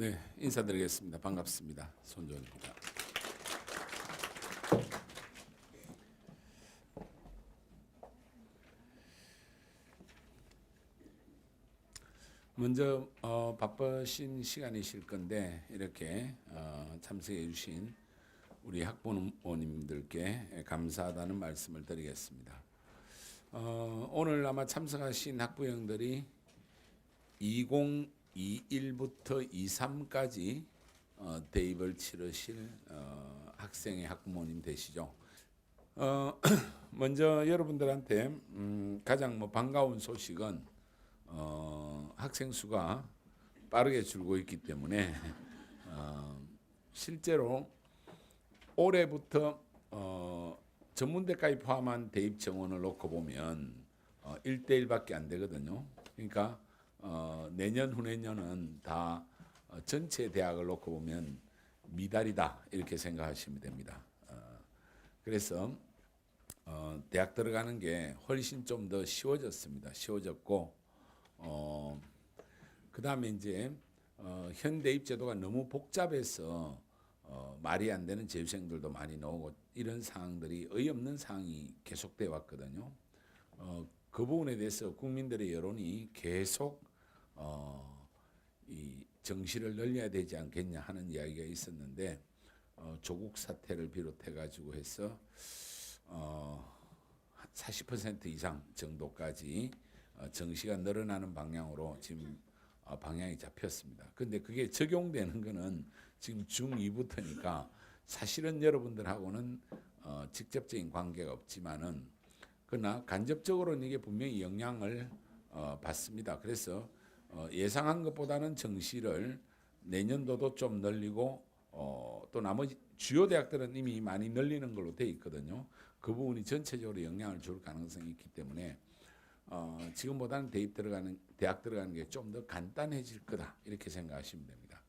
네, 인사드리겠습니다. 반갑습니다. 손정입니다. 먼저 바쁘신 시간이실 건데 이렇게 참석해 주신 우리 학부모님들께 감사하다는 말씀을 드리겠습니다. 오늘 아마 참석하신 학부형들이 2021부터 23까지 대입을 치르실 학생의 학부모님 되시죠. 먼저 여러분들한테 가장 반가운 소식은 학생 수가 빠르게 줄고 있기 때문에 실제로 올해부터 전문대까지 포함한 대입 정원을 놓고 보면 1대1밖에 안 되거든요. 그러니까 내년 후내년은 다 전체 대학을 놓고 보면 미달이다 이렇게 생각하시면 됩니다. 그래서 대학 들어가는 게 훨씬 좀 더 쉬워졌습니다. 쉬워졌고 그 다음에 이제 현 대입 제도가 너무 복잡해서 말이 안 되는 재수생들도 많이 나오고 이런 상황들이 어이없는 상황이 계속돼 왔거든요. 그 부분에 대해서 국민들의 여론이 계속 이 정시를 늘려야 되지 않겠냐 하는 이야기가 있었는데 조국 사태를 비롯해 가지고 해서 40% 이상 정도까지 정시가 늘어나는 방향으로 지금 방향이 잡혔습니다. 근데 그게 적용되는 거는 지금 중2부터니까 사실은 여러분들하고는 직접적인 관계가 없지만은 그러나 간접적으로는 이게 분명히 영향을 받습니다. 그래서 예상한 것보다는 정시를 내년도도 좀 늘리고 또 나머지 주요 대학들은 이미 많이 늘리는 걸로 돼 있거든요. 그 부분이 전체적으로 영향을 줄 가능성이 있기 때문에 지금보다는 대학 들어가는 게 좀 더 간단해질 거다 이렇게 생각하시면 됩니다.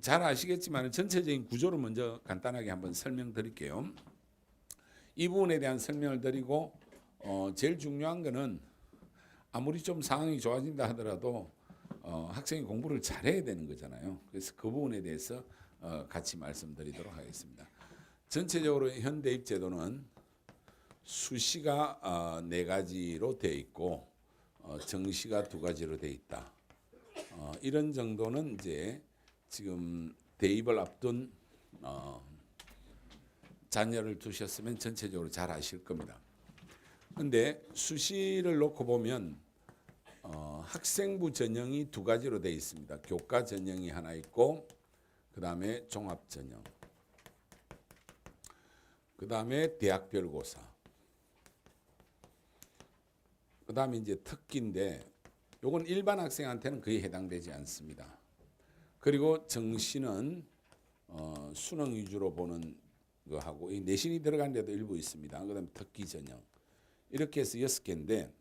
잘 아시겠지만 전체적인 구조를 먼저 간단하게 한번 설명드릴게요. 이 부분에 대한 설명을 드리고 제일 중요한 거는 아무리 좀 상황이 좋아진다 하더라도 학생이 공부를 잘해야 되는 거잖아요. 그래서 그 부분에 대해서 같이 말씀드리도록 하겠습니다. 전체적으로 현 대입 제도는 수시가 4가지로 되어 있고 정시가 2가지로 되어 있다. 이런 정도는 이제 지금 대입을 앞둔 자녀를 두셨으면 전체적으로 잘 아실 겁니다. 근데 수시를 놓고 보면 학생부 전형이 2가지로 되어 있습니다. 교과 전형이 하나 있고 그 다음에 종합 전형, 그 다음에 대학별고사, 그 다음에 이제 특기인데 요건 일반 학생한테는 거의 해당되지 않습니다. 그리고 정시는 수능 위주로 보는 거 하고 내신이 들어간 데도 일부 있습니다. 그 다음에 특기 전형 이렇게 해서 6개인데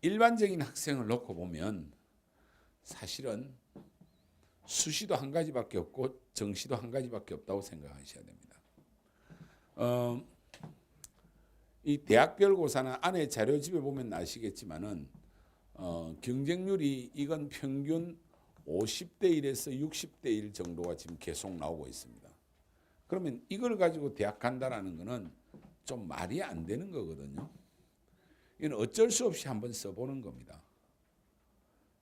일반적인 학생을 놓고 보면 사실은 수시도 1가지밖에 없고 정시도 1가지밖에 없다고 생각하셔야 됩니다. 이 대학별 고사는 안에 자료집에 보면 아시겠지만은 경쟁률이 이건 평균 50대 1에서 60대 1 정도가 지금 계속 나오고 있습니다. 그러면 이걸 가지고 대학 간다라는 거는 좀 말이 안 되는 거거든요. 이건 어쩔 수 없이 한번 써보는 겁니다.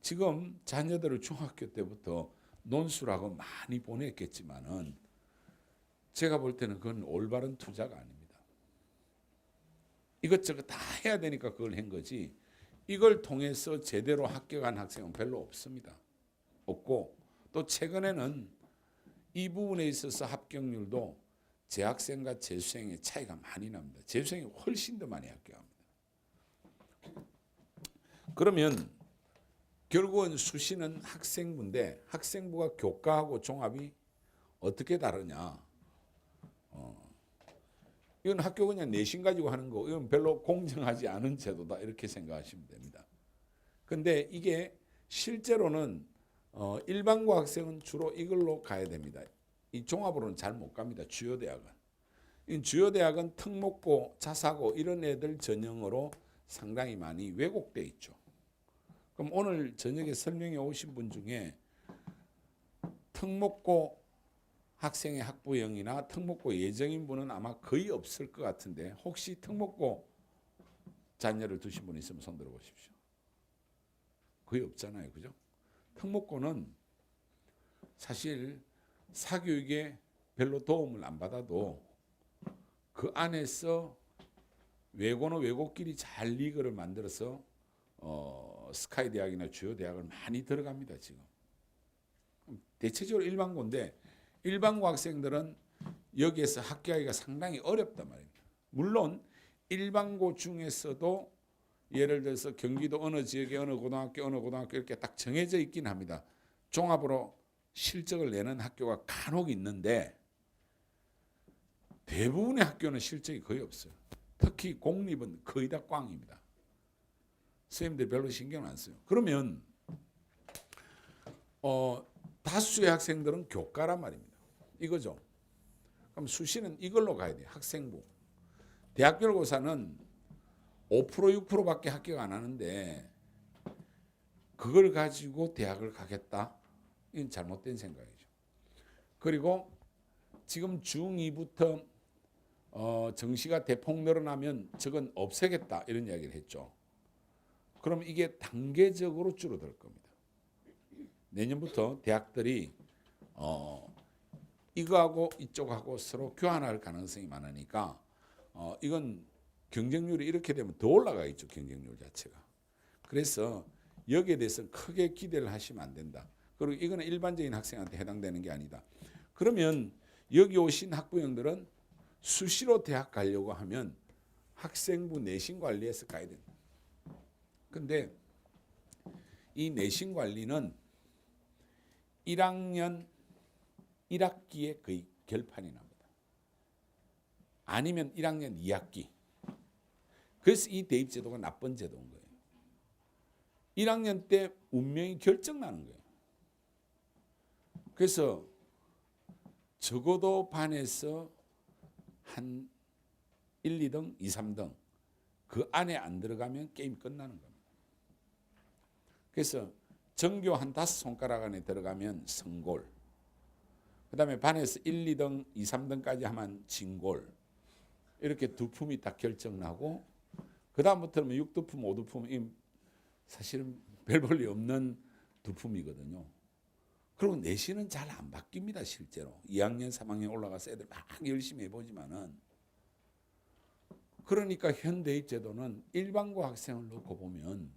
지금 자녀들을 중학교 때부터 논술하고 많이 보냈겠지만은 제가 볼 때는 그건 올바른 투자가 아닙니다. 이것저것 다 해야 되니까 그걸 한 거지 이걸 통해서 제대로 합격한 학생은 별로 없습니다. 없고 또 최근에는 이 부분에 있어서 합격률도 재학생과 재수생의 차이가 많이 납니다. 재수생이 훨씬 더 많이 합격합니다. 그러면 결국은 수시는 학생부인데 학생부가 교과하고 종합이 어떻게 다르냐? 이건 학교 그냥 내신 가지고 하는 거, 이건 별로 공정하지 않은 제도다 이렇게 생각하시면 됩니다. 근데 이게 실제로는 일반고 학생은 주로 이걸로 가야 됩니다. 이 종합으로는 잘 못 갑니다. 주요 대학은. 이 주요 대학은 특목고, 자사고 이런 애들 전형으로 상당히 많이 왜곡돼 있죠. 그럼 오늘 저녁에 설명해 오신 분 중에 특목고 학생의 학부형이나 특목고 예정인 분은 아마 거의 없을 것 같은데 혹시 특목고 자녀를 두신 분 있으면 손 들어 보십시오. 거의 없잖아요. 그죠? 특목고는 사실 사교육에 별로 도움을 안 받아도 그 안에서 외고는 외고끼리 잘 리그를 만들어서 스카이 대학이나 주요 대학을 많이 들어갑니다. 지금 대체적으로 일반고인데 일반고 학생들은 여기에서 합격하기가 상당히 어렵단 말입니다. 물론 일반고 중에서도 예를 들어서 경기도 어느 지역에 어느 고등학교 이렇게 딱 정해져 있긴 합니다. 종합으로 실적을 내는 학교가 간혹 있는데 대부분의 학교는 실적이 거의 없어요. 특히 공립은 거의 다 꽝입니다. 선생님들이 별로 신경 안 써요. 그러면 다수의 학생들은 교과란 말입니다. 이거죠. 그럼 수시는 이걸로 가야 돼요. 학생부. 대학별고사는 5% 6%밖에 합격 안 하는데 그걸 가지고 대학을 가겠다? 이건 잘못된 생각이죠. 그리고 지금 중2부터 정시가 대폭 늘어나면 저건 없애겠다 이런 이야기를 했죠. 그럼 이게 단계적으로 줄어들 겁니다. 내년부터 대학들이 이거하고 이쪽하고 서로 교환할 가능성이 많으니까 이건 경쟁률이 이렇게 되면 더 올라가겠죠. 경쟁률 자체가. 그래서 여기에 대해서 크게 기대를 하시면 안 된다. 그리고 이거는 일반적인 학생한테 해당되는 게 아니다. 그러면 여기 오신 학부형들은 수시로 대학 가려고 하면 학생부 내신 관리에서 가야 된다. 근데 이 내신 관리는 1학년 1학기에 거의 결판이 납니다. 아니면 1학년 2학기. 그래서 이 대입제도가 나쁜 제도인 거예요. 1학년 때 운명이 결정나는 거예요. 그래서 적어도 반에서 한 1, 2등, 2, 3등 그 안에 안 들어가면 게임 끝나는 겁니다. 그래서 전교 한 5손가락 안에 들어가면 성골, 그 다음에 반에서 1, 2등, 2, 3등까지 하면 진골, 이렇게 두 품이 딱 결정나고 그 다음부터는 6두품, 5두품 사실은 별 볼일 없는 두 품이거든요. 그리고 내신은 잘 안 바뀝니다. 실제로 2학년, 3학년 올라가서 애들 막 열심히 해보지만은 그러니까 현 대입제도는 일반고 학생을 놓고 보면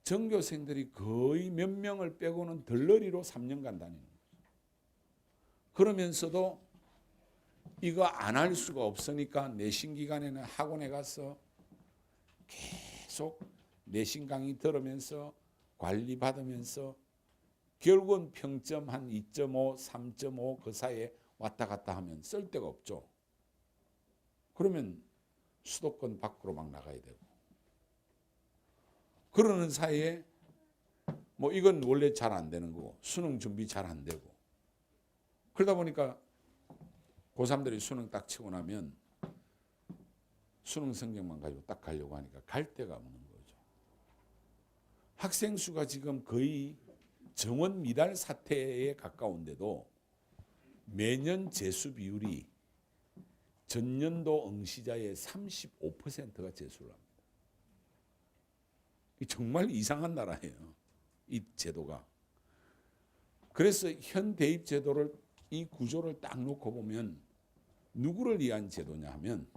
전교생들이 거의 몇 명을 빼고는 덜러리로 3년간 다니는 거죠. 그러면서도 이거 안 할 수가 없으니까 내신 기간에는 학원에 가서 계속 내신 강의 들으면서 관리받으면서 결국은 평점 한 2.5, 3.5 그 사이에 왔다 갔다 하면 쓸 데가 없죠. 그러면 수도권 밖으로 막 나가야 되고. 그러는 사이에 뭐 이건 원래 잘 안 되는 거고 수능 준비 잘 안 되고. 그러다 보니까 고3들이 수능 딱 치고 나면 수능 성적만 가지고 딱 가려고 하니까 갈 데가 없는 거죠. 학생 수가 지금 거의 정원 미달 사태에 가까운데도 매년 재수 비율이 전년도 응시자의 35%가 재수를 합니다. 정말 이상한 나라예요. 이 제도가. 그래서 현 대입 제도를 이 구조를 딱 놓고 보면 누구를 위한 제도냐 하면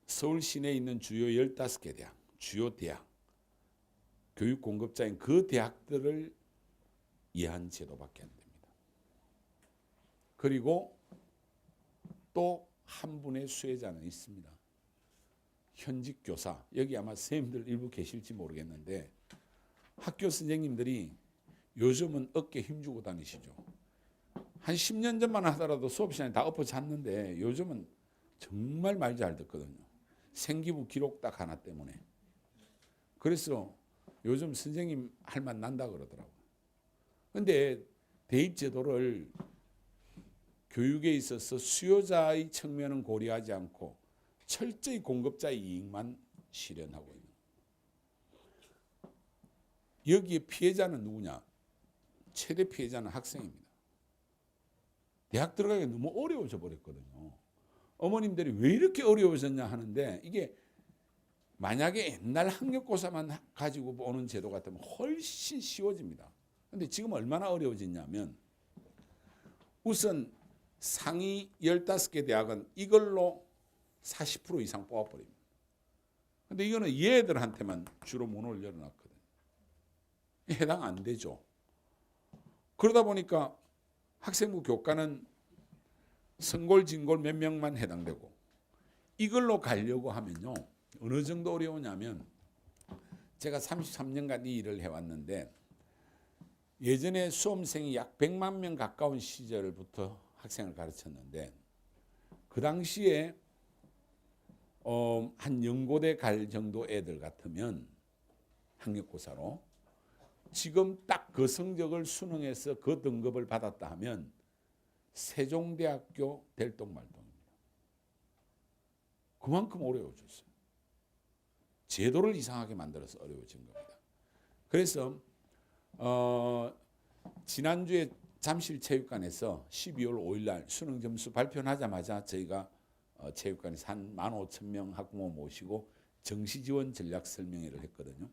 서울 시내에 있는 주요 15개 대학, 주요 대학, 교육 공급자인 그 대학들을 위한 제도밖에 안 됩니다. 그리고 또 한 분의 수혜자는 있습니다. 현직 교사, 여기 아마 선생님들 일부 계실지 모르겠는데 학교 선생님들이 요즘은 어깨 힘주고 다니시죠. 한 10년 전만 하더라도 수업 시간에 다 엎어잤는데 요즘은 정말 말 잘 듣거든요. 생기부 기록 딱 하나 때문에. 그래서 요즘 선생님 할 만 난다 그러더라고요. 그런데 대입제도를 교육에 있어서 수요자의 측면은 고려하지 않고 철저히 공급자의 이익만 실현하고 있는. 여기에 피해자는 누구냐? 최대 피해자는 학생입니다. 대학 들어가기 너무 어려워져 버렸거든요. 어머님들이 왜 이렇게 어려워졌냐 하는데, 이게 만약에 옛날 학력고사만 가지고 오는 제도 같으면 훨씬 쉬워집니다. 근데 지금 얼마나 어려워졌냐면, 우선 상위 15개 대학은 이걸로 40% 이상 뽑아버립니다. 근데 이거는 얘들한테만 주로 문을 열어놨거든요. 해당 안 되죠. 그러다 보니까 학생부 교과는 성골, 진골 몇 명만 해당되고, 이걸로 가려고 하면요, 어느 정도 어려우냐면, 제가 33년간 이 일을 해왔는데, 예전에 수험생이 약 100만 명 가까운 시절부터 학생을 가르쳤는데, 그 당시에 한 연고대 갈 정도 애들 같으면 학력고사로 지금 딱 그 성적을 수능해서 그 등급을 받았다 하면 세종대학교 될똥말똥입니다. 그만큼 어려워졌어요. 제도를 이상하게 만들어서 어려워진 겁니다. 그래서 지난주에 잠실체육관에서 12월 5일 날 수능 점수 발표하자마자 저희가 체육관에서 한 15,000명 학부모 모시고 정시지원 전략 설명회를 했거든요.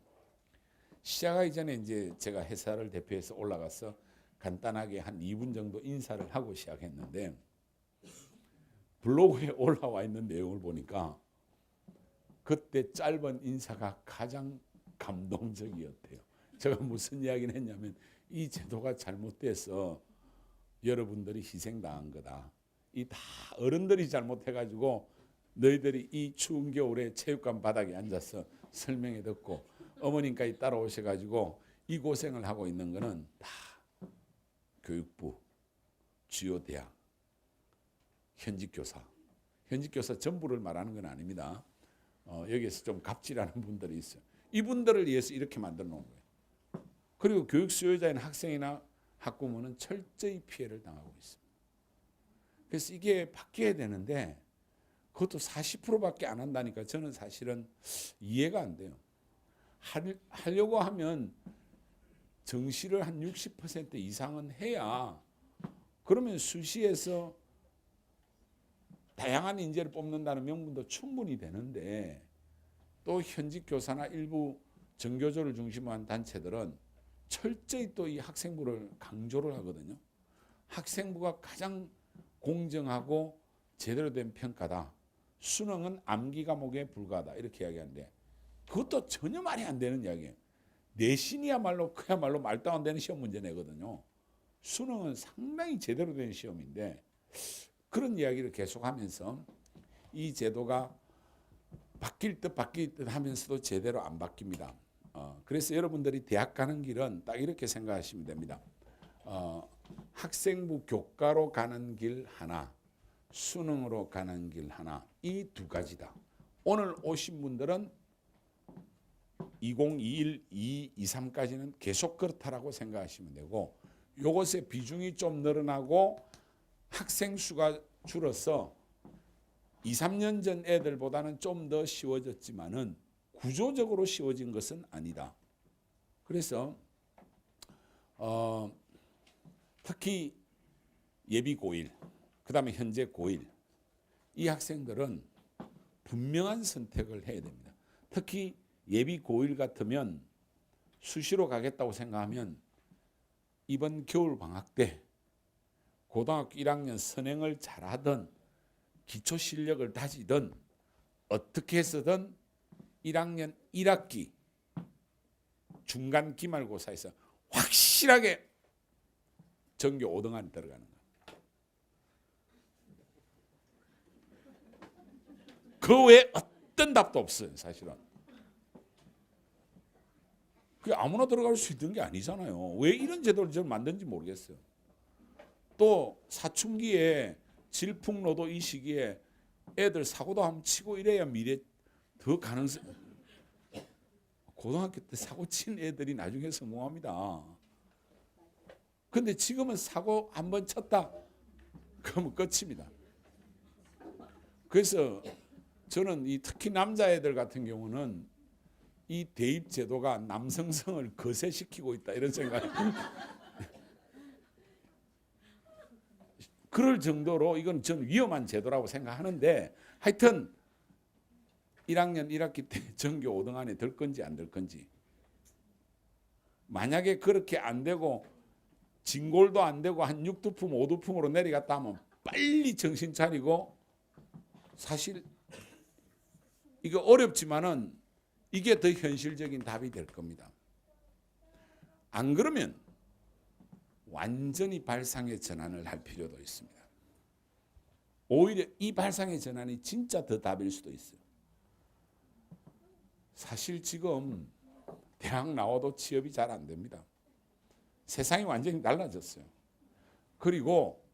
시작하기 전에 이제 제가 회사를 대표해서 올라가서 간단하게 한 2분 정도 인사를 하고 시작했는데, 블로그에 올라와 있는 내용을 보니까 그때 짧은 인사가 가장 감동적이었대요. 제가 무슨 이야기를 했냐면, 이 제도가 잘못돼서 여러분들이 희생당한 거다. 이 다 어른들이 잘못해가지고 너희들이 이 추운 겨울에 체육관 바닥에 앉아서 설명회 듣고 어머님까지 따라오셔가지고 이 고생을 하고 있는 거는 다 교육부, 주요 대학, 현직 교사 전부를 말하는 건 아닙니다. 여기에서 좀 갑질하는 분들이 있어요. 이분들을 위해서 이렇게 만들어 놓은 거예요. 그리고 교육 수요자인 학생이나 학부모는 철저히 피해를 당하고 있습니다. 그래서 이게 바뀌어야 되는데 그것도 40%밖에 안 한다니까 저는 사실은 이해가 안 돼요. 하려고 하면 정시를 한 60% 이상은 해야, 그러면 수시에서 다양한 인재를 뽑는다는 명분도 충분히 되는데, 또 현직 교사나 일부 정교조를 중심으로 한 단체들은 철저히 또 이 학생부를 강조를 하거든요. 학생부가 가장 공정하고 제대로 된 평가다. 수능은 암기 과목에 불과하다. 이렇게 이야기하는데 그것도 전혀 말이 안 되는 이야기예요. 내신이야말로 그야말로 말도 안 되는 시험 문제 내거든요. 수능은 상당히 제대로 된 시험인데, 그런 이야기를 계속하면서 이 제도가 바뀔 듯 하면서도 제대로 안 바뀝니다. 그래서 여러분들이 대학 가는 길은 딱 이렇게 생각하시면 됩니다. 학생부 교과로 가는 길 하나, 수능으로 가는 길 하나, 이 두 가지다. 오늘 오신 분들은 2021, 2023까지는 계속 그렇다라고 생각하시면 되고, 요것의 비중이 좀 늘어나고 학생 수가 줄어서 2, 3년 전 애들보다는 좀 더 쉬워졌지만은 구조적으로 쉬워진 것은 아니다. 그래서 특히 예비 고1, 그 다음에 현재 고1, 이 학생들은 분명한 선택을 해야 됩니다. 특히 예비 고1 같으면 수시로 가겠다고 생각하면 이번 겨울 방학 때 고등학교 1학년 선행을 잘하든 기초 실력을 다지든 어떻게 해서든 1학년 1학기 중간 기말고사에서 확실하게 전교 5등 안에 들어가는 거예요. 그 외에 어떤 답도 없어요, 사실은. 그게 아무나 들어갈 수 있는 게 아니잖아요. 왜 이런 제도를 저는 만든지 모르겠어요. 또 사춘기에 질풍노도 이 시기에 애들 사고도 한번 치고 이래야 미래 더 가능성. 고등학교 때 사고 친 애들이 나중에 성공합니다. 근데 지금은 사고 한번 쳤다 그러면 끝입니다. 그래서 저는 이 특히 남자애들 같은 경우는 이 대입 제도가 남성성을 거세시키고 있다 이런 생각. 그럴 정도로 이건 전 위험한 제도라고 생각하는데 하여튼 1학년 1학기 때 전교 5등 안에 들 건지 안 들 건지 만약에 그렇게 안 되고 진골도 안 되고 한 6두품 5두품으로 내려갔다 하면 빨리 정신 차리고 사실 이거 어렵지만은 이게 더 현실적인 답이 될 겁니다. 안 그러면 완전히 발상의 전환을 할 필요도 있습니다. 오히려 이 발상의 전환이 진짜 더 답일 수도 있어요. 사실 지금 대학 나와도 취업이 잘 안 됩니다. 세상이 완전히 달라졌어요. 그리고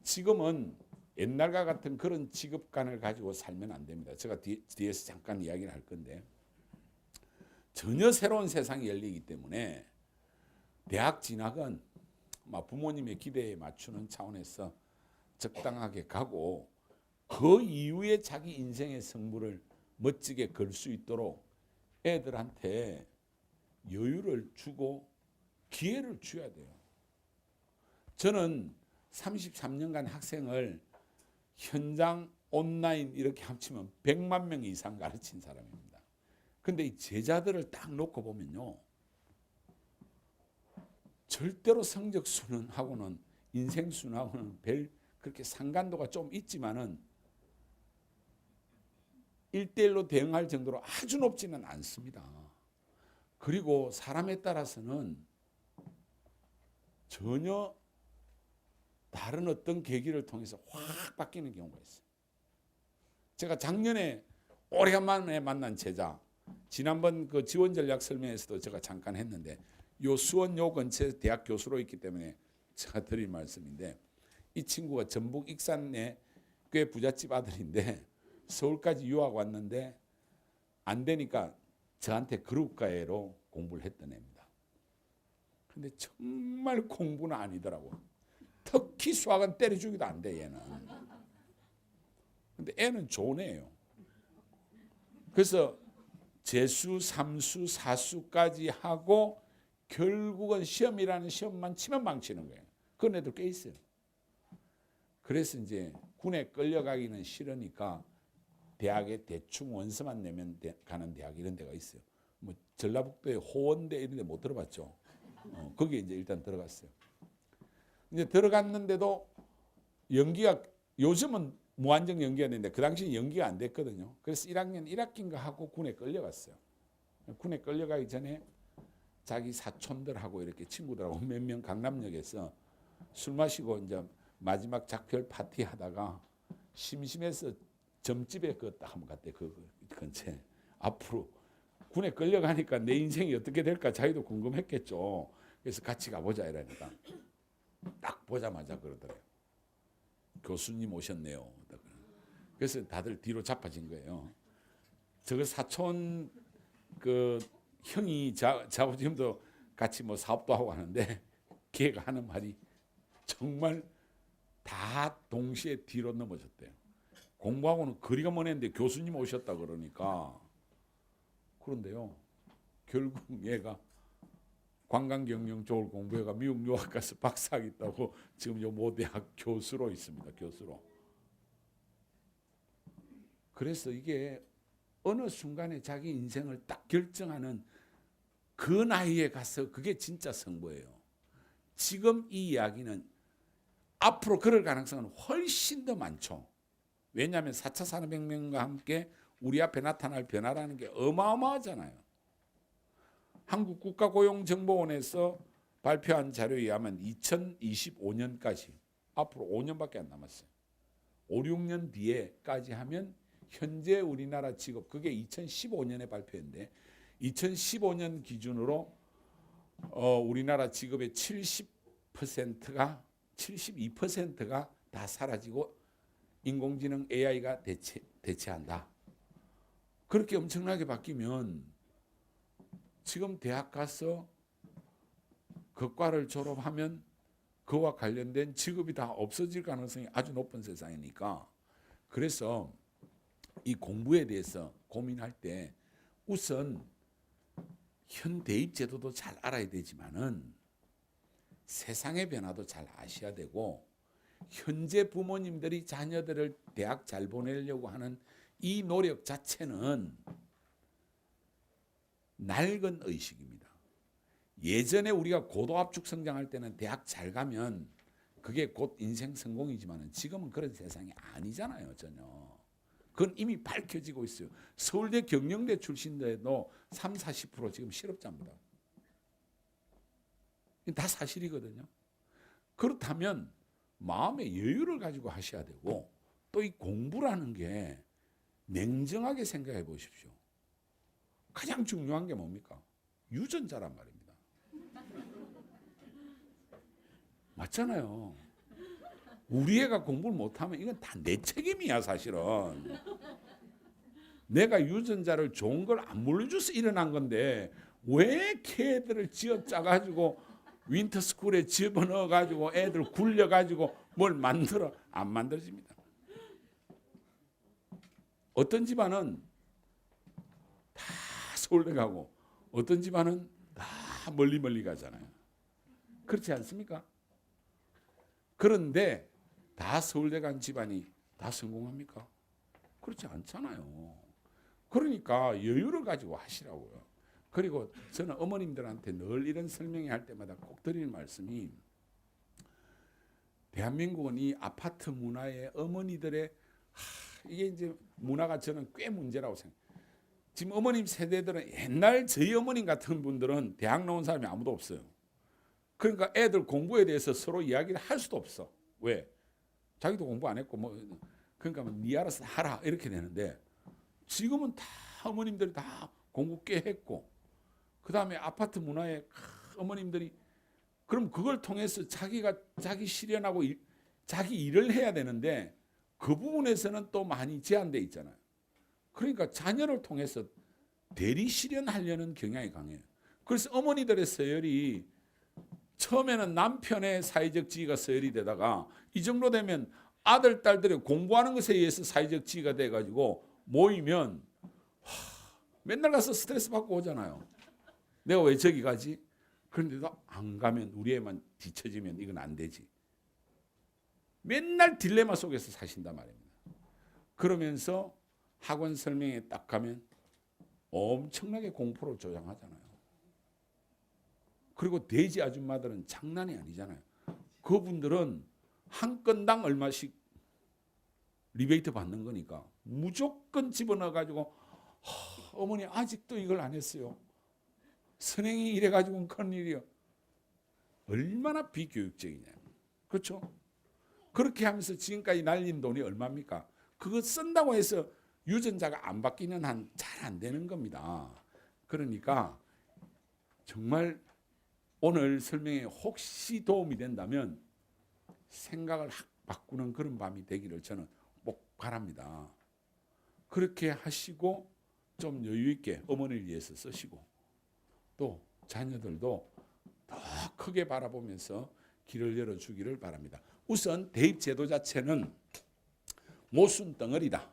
지금은 옛날과 같은 그런 직업관을 가지고 살면 안 됩니다. 제가 뒤에서 잠깐 이야기를 할 건데 전혀 새로운 세상이 열리기 때문에 대학 진학은 부모님의 기대에 맞추는 차원에서 적당하게 가고 그 이후에 자기 인생의 승부를 멋지게 걸 수 있도록 애들한테 여유를 주고 기회를 줘야 돼요. 저는 33년간 학생을 현장 온라인 이렇게 합치면 100만 명 이상 가르친 사람입니다. 근데 이 제자들을 딱 놓고 보면요. 절대로 성적 순환하고는 인생 순환하고는 별 그렇게 상관도가 좀 있지만은 1대1로 대응할 정도로 아주 높지는 않습니다. 그리고 사람에 따라서는 전혀 다른 어떤 계기를 통해서 확 바뀌는 경우가 있어요. 제가 작년에 오래간만에 만난 제자, 지난번 그 지원 전략 설명에서도 제가 잠깐 했는데 요 수원 요 근처에 대학 교수로 있기 때문에 제가 드릴 말씀인데 이 친구가 전북 익산에 꽤 부잣집 아들인데 서울까지 유학 왔는데 안 되니까 저한테 그룹과외로 공부를 했던 애입니다. 근데 정말 공부는 아니더라고. 특히 수학은 때려주기도 안 돼 얘는. 근데 애는 좋은 애예요. 그래서 재수, 삼수, 사수까지 하고 결국은 시험이라는 시험만 치면 망치는 거예요. 그런 애들 꽤 있어요. 그래서 이제 군에 끌려가기는 싫으니까 대학에 대충 원서만 내면 가는 대학 이런 데가 있어요. 뭐 전라북도에 호원대 이런 데 못 들어봤죠. 거기에 이제 일단 들어갔어요. 이제 들어갔는데도 연기가 요즘은 무한정 연기가 되는데 그 당시는 연기가 안 됐거든요. 그래서 1학년 1학기인가 하고 군에 끌려갔어요. 군에 끌려가기 전에 자기 사촌들하고 이렇게 친구들하고 몇 명 강남역에서 술 마시고 이제 마지막 작별 파티 하다가 심심해서 점집에 딱 한번 갔대. 그 근처에. 앞으로 군에 끌려가니까 내 인생이 어떻게 될까 자기도 궁금했겠죠. 그래서 같이 가보자 이러니까 딱 보자마자 그러더래요. 교수님 오셨네요. 그래서 다들 뒤로 자빠진 거예요. 저거 사촌 그 형이 자고 지금도 같이 뭐 사업도 하고 하는데 걔가 하는 말이 정말 다 동시에 뒤로 넘어졌대요. 공부하고는 거리가 먼했는데 교수님 오셨다 그러니까 그런데요. 결국 얘가 관광경영 쪽을 공부해가 미국 유학 가서 박사학위 따고 지금 요 모 대학 교수로 있습니다. 교수로. 그래서 이게 어느 순간에 자기 인생을 딱 결정하는 그 나이에 가서 그게 진짜 승부예요. 지금 이 이야기는 앞으로 그럴 가능성은 훨씬 더 많죠. 왜냐하면 4차 산업혁명과 함께 우리 앞에 나타날 변화라는 게 어마어마하잖아요. 한국국가고용정보원에서 발표한 자료에 의하면 2025년까지 앞으로 5년밖에 안 남았어요. 5, 6년 뒤에까지 하면 현재 우리나라 직업, 그게 2015년에 발표인데 2015년 기준으로 우리나라 직업의 72%가 다 사라지고 인공지능 AI가 대체한다. 그렇게 엄청나게 바뀌면 지금 대학 가서 그 과를 졸업하면 그와 관련된 직업이 다 없어질 가능성이 아주 높은 세상이니까 그래서 이 공부에 대해서 고민할 때 우선 현 대입 제도도 잘 알아야 되지만은 세상의 변화도 잘 아셔야 되고 현재 부모님들이 자녀들을 대학 잘 보내려고 하는 이 노력 자체는 낡은 의식입니다. 예전에 우리가 고도압축 성장할 때는 대학 잘 가면 그게 곧 인생 성공이지만 지금은 그런 세상이 아니잖아요, 전혀. 그건 이미 밝혀지고 있어요. 서울대 경영대 출신들도 30-40% 지금 실업자입니다. 다 사실이거든요. 그렇다면 마음의 여유를 가지고 하셔야 되고, 또 이 공부라는 게 냉정하게 생각해 보십시오. 가장 중요한 게 뭡니까? 유전자란 말입니다. 맞잖아요. 우리 애가 공부를 못하면 이건 다 내 책임이야, 사실은. 내가 유전자를 좋은 걸 안 물려줘서 일어난 건데 왜 걔들을 쥐어짜가지고 윈터스쿨에 집어넣어가지고 애들 굴려가지고 뭘 만들어? 안 만들어집니다. 어떤 집안은 다 서울대 가고 어떤 집안은 다 멀리 가잖아요. 그렇지 않습니까? 그런데 다 서울대 간 집안이 다 성공합니까? 그렇지 않잖아요. 그러니까 여유를 가지고 하시라고요. 그리고 저는 어머님들한테 늘 이런 설명할 때마다 꼭 드리는 말씀이, 대한민국은 이 아파트 문화에 어머니들의 이게 이제 문화가 저는 꽤 문제라고 생각해요. 지금 어머님 세대들은 옛날 저희 어머님 같은 분들은 대학 나온 사람이 아무도 없어요. 그러니까 애들 공부에 대해서 서로 이야기를 할 수도 없어. 왜? 자기도 공부 안 했고 그러니까 네 알아서 하라 이렇게 되는데, 지금은 다 어머님들이 다 공부 꽤 했고, 그 다음에 아파트 문화에 어머님들이 그럼 그걸 통해서 자기가 자기 실현하고 자기 일을 해야 되는데 그 부분에서는 또 많이 제한돼 있잖아요. 그러니까 자녀를 통해서 대리 실현하려는 경향이 강해요. 그래서 어머니들의 서열이 처음에는 남편의 사회적 지위가 서열이 되다가 이 정도 되면 아들, 딸들이 공부하는 것에 의해서 사회적 지위가 돼가지고 모이면 맨날 가서 스트레스 받고 오잖아요. 내가 왜 저기 가지? 그런데도 안 가면 우리 애만 뒤처지면 이건 안 되지. 맨날 딜레마 속에서 사신단 말입니다. 그러면서 학원 설명회 딱 가면 엄청나게 공포를 조장하잖아요. 그리고 돼지 아줌마들은 장난이 아니잖아요. 그분들은 한 건당 얼마씩 리베이트 받는 거니까 무조건 집어넣어가지고 어머니 아직도 이걸 안 했어요. 선행이 이래가지고는 큰일이요. 얼마나 비교육적이냐. 그렇죠? 그렇게 하면서 지금까지 날린 돈이 얼마입니까? 그거 쓴다고 해서 유전자가 안 바뀌는 한 잘 안 되는 겁니다. 그러니까 정말 오늘 설명에 혹시 도움이 된다면 생각을 바꾸는 그런 밤이 되기를 저는 꼭 바랍니다. 그렇게 하시고 좀 여유 있게 어머니를 위해서 쓰시고 또 자녀들도 더 크게 바라보면서 길을 열어주기를 바랍니다. 우선 대입제도 자체는 모순 덩어리다.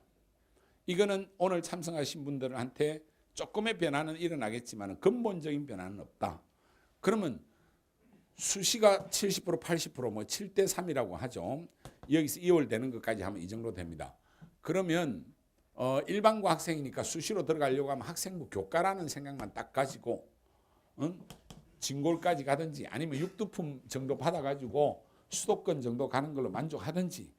이거는 오늘 참석하신 분들한테 조금의 변화는 일어나겠지만 근본적인 변화는 없다. 그러면 수시가 70% 80% 뭐 7대 3이라고 하죠. 여기서 2월 되는 것까지 하면 이 정도 됩니다. 그러면 일반고 학생이니까 수시로 들어가려고 하면 학생부 교과라는 생각만 딱 가지고 진골까지 가든지 아니면 육두품 정도 받아가지고 수도권 정도 가는 걸로 만족하든지,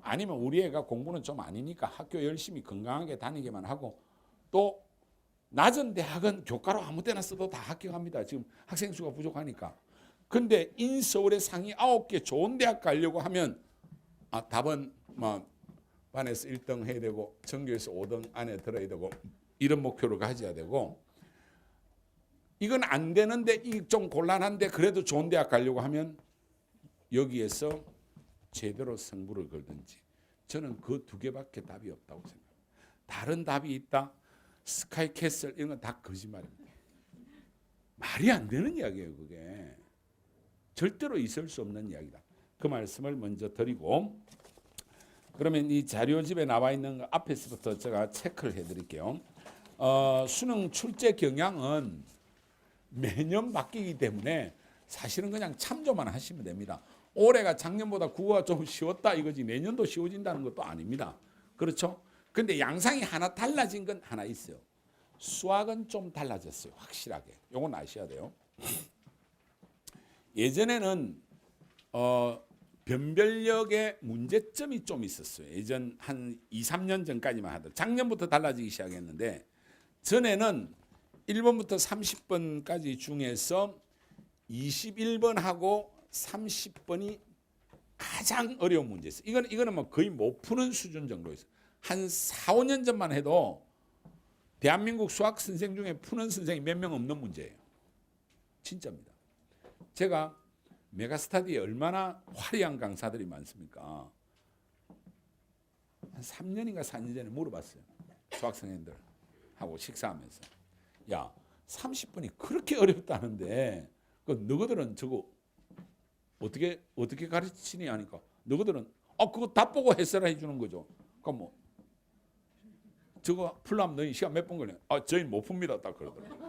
아니면 우리 애가 공부는 좀 아니니까 학교 열심히 건강하게 다니기만 하고, 또 낮은 대학은 교과로 아무 때나 써도 다 합격합니다. 지금 학생 수가 부족하니까. 근데 인서울의 상위 9개 좋은 대학 가려고 하면 답은 뭐 반에서 1등 해야 되고 전교에서 5등 안에 들어야 되고 이런 목표를 가져야 되고, 이건 안 되는데 이 좀 곤란한데 그래도 좋은 대학 가려고 하면 여기에서 제대로 승부를 걸든지, 저는 그 두 개밖에 답이 없다고 생각합니다. 다른 답이 있다, 스카이캐슬 이런 건 다 거짓말입니다. 말이 안 되는 이야기예요. 그게 절대로 있을 수 없는 이야기다. 그 말씀을 먼저 드리고, 그러면 이 자료집에 나와 있는 거 앞에서부터 제가 체크를 해드릴게요. 수능 출제 경향은 매년 바뀌기 때문에 사실은 그냥 참조만 하시면 됩니다. 올해가 작년보다 국어가 좀 쉬웠다 이거지 내년도 쉬워진다는 것도 아닙니다. 그렇죠? 근데 양상이 하나 달라진 건 하나 있어요. 수학은 좀 달라졌어요. 확실하게. 요건 아셔야 돼요. 예전에는 변별력의 문제점이 좀 있었어요. 예전 한 2, 3년 전까지만 하더라도 작년부터 달라지기 시작했는데 전에는 1번부터 30번까지 중에서 21번하고 30번이 가장 어려운 문제였어요. 이거는 뭐 거의 못 푸는 수준 정도였어요. 한 4, 5년 전만 해도 대한민국 수학 선생 중에 푸는 선생이 몇 명 없는 문제예요. 진짜입니다. 제가 메가스터디에 얼마나 화려한 강사들이 많습니까? 한 3년인가 4년 전에 물어봤어요. 수학 선생님들하고 식사하면서. 야, 30분이 그렇게 어렵다는데 그 너희들은 저거 어떻게 가르치니 하니까 너희들은 그거 답 보고 해설해 주는 거죠. 그럼 뭐 저거 풀려면 너희 시간 몇 분 걸려? 저희 못 풉니다. 딱 그러더라고요.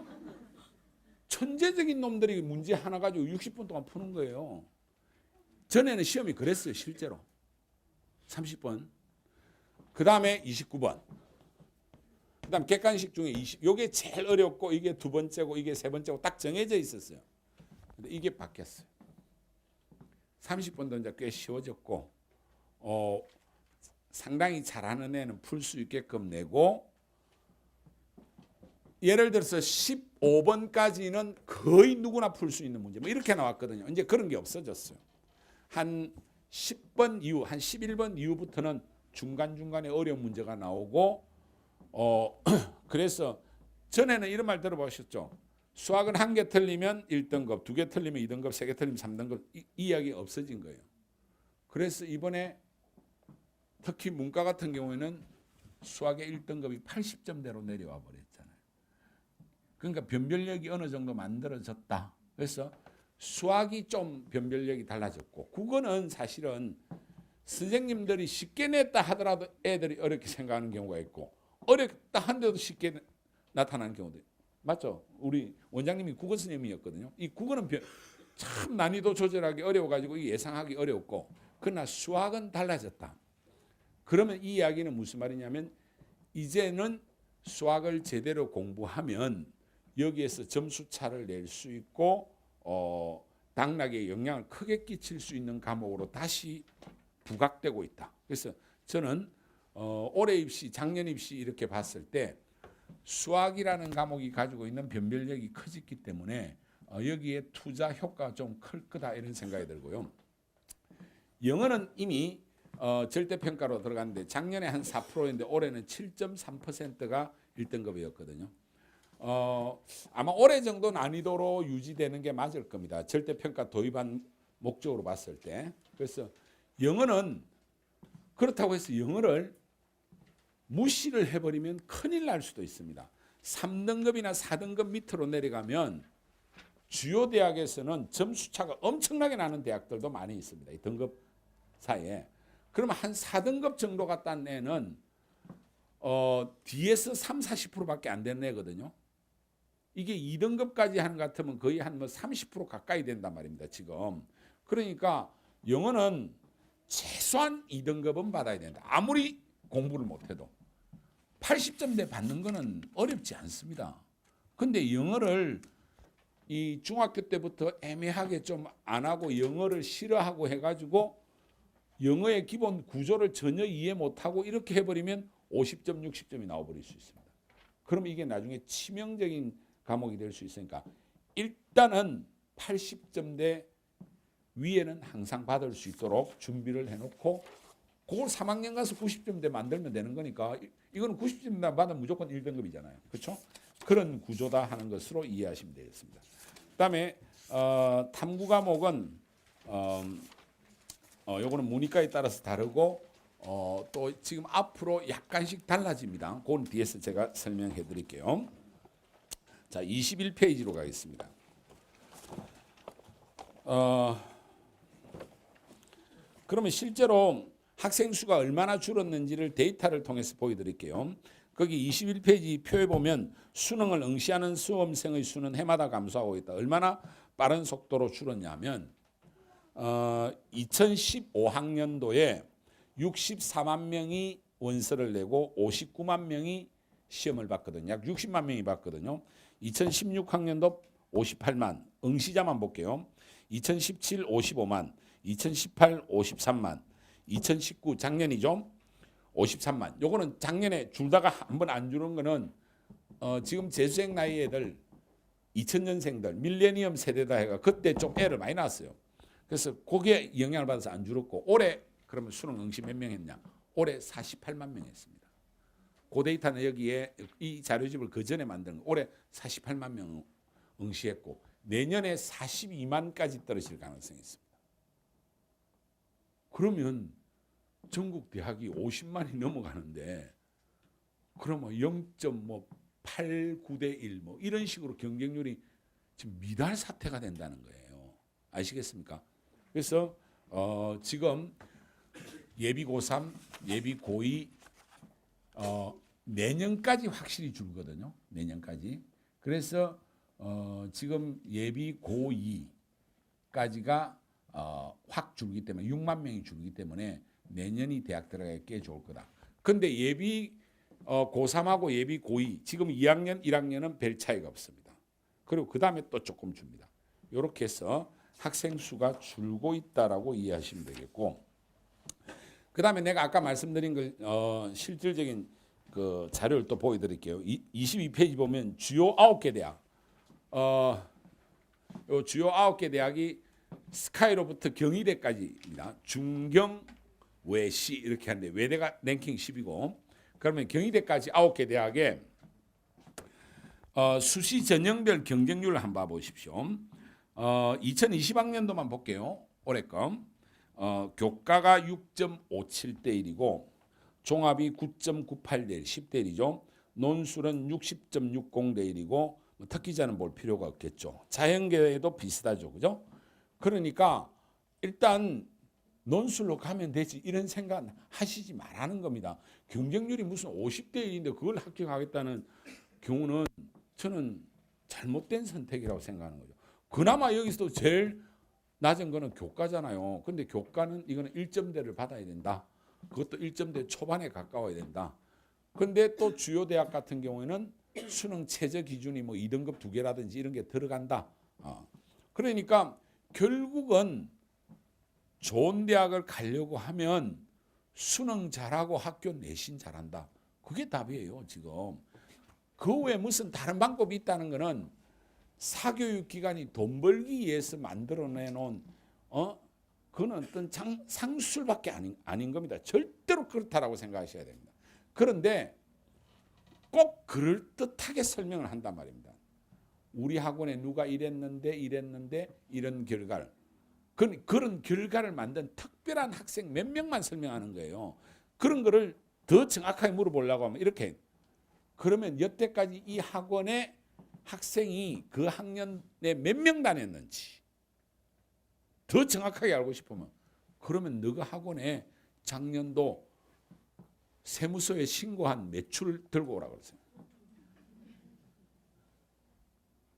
천재적인 놈들이 문제 하나 가지고 60분 동안 푸는 거예요. 전에는 시험이 그랬어요. 실제로. 30번. 그 다음에 29번. 그 다음 객관식 중에 20. 이게 제일 어렵고 이게 두 번째고 이게 세 번째고 딱 정해져 있었어요. 근데 이게 바뀌었어요. 30번도 이제 꽤 쉬워졌고 상당히 잘하는 애는 풀 수 있게끔 내고 예를 들어서 15번까지는 거의 누구나 풀 수 있는 문제 뭐 이렇게 나왔거든요. 이제 그런 게 없어졌어요. 한 10번 이후 한 11번 이후부터는 중간중간에 어려운 문제가 나오고 그래서 전에는 이런 말 들어보셨죠? 수학은 한 개 틀리면 1등급, 두 개 틀리면 2등급, 세 개 틀리면 3등급 이 이야기 없어진 거예요. 그래서 이번에 특히 문과 같은 경우에는 수학의 1등급이 80점대로 내려와 버렸잖아요. 그러니까 변별력이 어느 정도 만들어졌다. 그래서 수학이 좀 변별력이 달라졌고 국어는 사실은 선생님들이 쉽게 냈다 하더라도 애들이 어렵게 생각하는 경우가 있고 어렵다 한데도 쉽게 나타나는 경우도 맞죠? 우리 원장님이 국어 선생님이었거든요. 이 국어는 참 난이도 조절하기 어려워가지고 예상하기 어렵고 그러나 수학은 달라졌다. 그러면 이 이야기는 무슨 말이냐면 이제는 수학을 제대로 공부하면 여기에서 점수 차를 낼 수 있고 당락에 영향을 크게 끼칠 수 있는 과목으로 다시 부각되고 있다. 그래서 저는 올해 입시, 작년 입시 이렇게 봤을 때 수학이라는 과목이 가지고 있는 변별력이 커졌기 때문에 여기에 투자 효과가 좀 클 거다 이런 생각이 들고요. 영어는 이미 절대평가로 들어갔는데 작년에 한 4%였는데 올해는 7.3%가 1등급이었거든요. 아마 올해 정도 난이도로 유지되는 게 맞을 겁니다. 절대평가 도입한 목적으로 봤을 때. 그래서 영어는 그렇다고 해서 영어를 무시를 해버리면 큰일 날 수도 있습니다. 3등급이나 4등급 밑으로 내려가면 주요 대학에서는 점수차가 엄청나게 나는 대학들도 많이 있습니다. 이 등급 사이에. 그러면 한 4등급 정도 갔다는 애는 뒤에서 3, 40%밖에 안 되는 애거든요. 이게 2등급까지 하는 것 같으면 거의 한 30% 가까이 된단 말입니다. 지금. 그러니까 영어는 최소한 2등급은 받아야 된다. 아무리 공부를 못해도. 80점대 받는 거는 어렵지 않습니다. 근데 영어를 이 중학교 때부터 애매하게 좀 안 하고 영어를 싫어하고 해가지고 영어의 기본 구조를 전혀 이해 못하고 이렇게 해버리면 50점, 60점이 나와버릴 수 있습니다. 그럼 이게 나중에 치명적인 과목이 될 수 있으니까 일단은 80점대 위에는 항상 받을 수 있도록 준비를 해놓고 그걸 3학년 가서 90점대 만들면 되는 거니까 이거는 90점대 받으면 무조건 1등급이잖아요. 그렇죠? 그런 구조다 하는 것으로 이해하시면 되겠습니다. 그다음에 탐구 과목은 요거는 문이과에 따라서 다르고 또 지금 앞으로 약간씩 달라집니다. 그건 뒤에서 제가 설명해 드릴게요. 자, 21페이지로 가겠습니다. 그러면 실제로 학생 수가 얼마나 줄었는지를 데이터를 통해서 보여드릴게요. 거기 21페이지 표에 보면 수능을 응시하는 수험생의 수는 해마다 감소하고 있다. 얼마나 빠른 속도로 줄었냐면 2015학년도에 64만 명이 원서를 내고 59만 명이 시험을 봤거든요. 약 60만 명이 봤거든요. 2016학년도 58만, 응시자만 볼게요. 2017 55만, 2018 53만, 2019 작년이죠. 53만. 요거는 작년에 줄다가 한 번 안 주는 거는 지금 재수생 나이 애들 2000년생들 밀레니엄 세대다 해가 그때 좀 애를 많이 낳았어요. 그래서 거기에 영향을 받아서 안 줄었고 올해 그러면 수능 응시 몇 명 했냐? 올해 48만 명 했습니다. 그 데이터는 여기에 이 자료집을 그 전에 만든 거. 올해 48만 명 응시했고 내년에 42만까지 떨어질 가능성이 있습니다. 그러면 전국 대학이 50만이 넘어가는데 그러면 0.89대 1 뭐 이런 식으로 경쟁률이 지금 미달 사태가 된다는 거예요. 아시겠습니까? 그래서 지금 예비 고3, 예비 고2 내년까지 확실히 줄거든요. 내년까지. 그래서 지금 예비 고2까지가 확 줄기 때문에 6만 명이 줄기 때문에 내년이 대학 들어가기 꽤 좋을 거다. 근데 예비 고3하고 예비 고2 지금 2학년, 1학년은 별 차이가 없습니다. 그리고 그 다음에 또 조금 줍니다. 이렇게 해서 학생 수가 줄고 있다라고 이해하시면 되겠고 그 다음에 내가 아까 말씀드린 그 실질적인 그 자료를 또 보여드릴게요. 22페이지 보면 주요 9개 대학 요 주요 9개 대학이 스카이로부터 경희대까지입니다. 중경, 외시 이렇게 하는데 외대가 랭킹 10이고 그러면 경희대까지 9개 대학에 수시 전형별 경쟁률을 한번 봐보십시오. 2020학년도만 볼게요. 올해 거. 교과가 6.57대 1이고 종합이 9.98대 1, 10대 1이죠. 논술은 60.60대 1이고 특기자는 볼 필요가 없겠죠. 자연계에도 비슷하죠. 그죠? 그러니까 일단 논술로 가면 되지 이런 생각 하시지 말라는 겁니다. 경쟁률이 무슨 50대 1인데 그걸 합격하겠다는 경우는 저는 잘못된 선택이라고 생각하는 거죠. 그나마 여기서도 제일 낮은 거는 교과잖아요. 근데 교과는 이거는 1점대를 받아야 된다. 그것도 1점대 초반에 가까워야 된다. 근데 또 주요 대학 같은 경우에는 수능 최저 기준이 뭐 2등급 2개라든지 이런 게 들어간다. 그러니까 결국은 좋은 대학을 가려고 하면 수능 잘하고 학교 내신 잘한다. 그게 답이에요, 지금. 그 외에 무슨 다른 방법이 있다는 거는 사교육기관이 돈 벌기 위해서 만들어내놓은 그건 어떤 상술밖에 아닌 겁니다. 절대로 그렇다라고 생각하셔야 됩니다. 그런데 꼭 그럴듯하게 설명을 한단 말입니다. 우리 학원에 누가 이랬는데 이런 결과를 그런 결과를 만든 특별한 학생 몇 명만 설명하는 거예요. 그런 거를 더 정확하게 물어보려고 하면 이렇게 그러면 여태까지 이 학원에 학생이 그 학년에 몇 명 다녔는지 더 정확하게 알고 싶으면 그러면 너가 학원에 작년도 세무서에 신고한 매출 들고 오라고 그랬어요.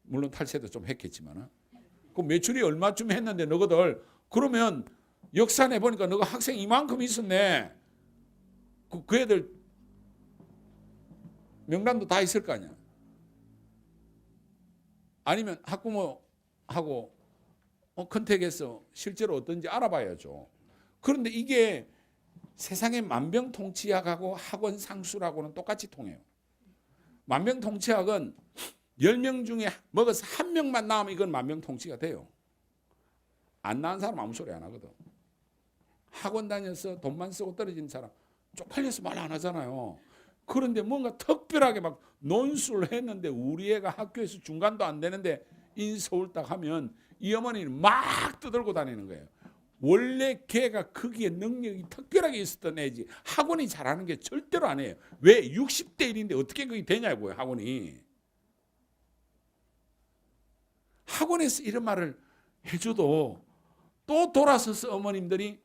물론 탈세도 좀 했겠지만 그 매출이 얼마쯤 했는데 너희들 그러면 역산해 보니까 너가 학생 이만큼 있었네. 그 애들 명단도 다 있을 거 아니야. 아니면 학부모하고 컨택해서 실제로 어떤지 알아봐야죠. 그런데 이게 세상의 만병통치약하고 학원 상수라고는 똑같이 통해요. 만병통치약은 10명 중에 먹어서 한 명만 나오면 이건 만병통치가 돼요. 안 나은 사람 아무 소리 안 하거든. 학원 다녀서 돈만 쓰고 떨어지는 사람 쪽팔려서 말 안 하잖아요. 그런데 뭔가 특별하게 막 논술을 했는데 우리 애가 학교에서 중간도 안 되는데 인서울 딱 하면 이 어머니는 막 떠들고 다니는 거예요. 원래 걔가 거기에 능력이 특별하게 있었던 애지 학원이 잘하는 게 절대로 아니에요. 왜? 60대 1인데 어떻게 그게 되냐고요. 학원이. 학원에서 이런 말을 해줘도 또 돌아서서 어머님들이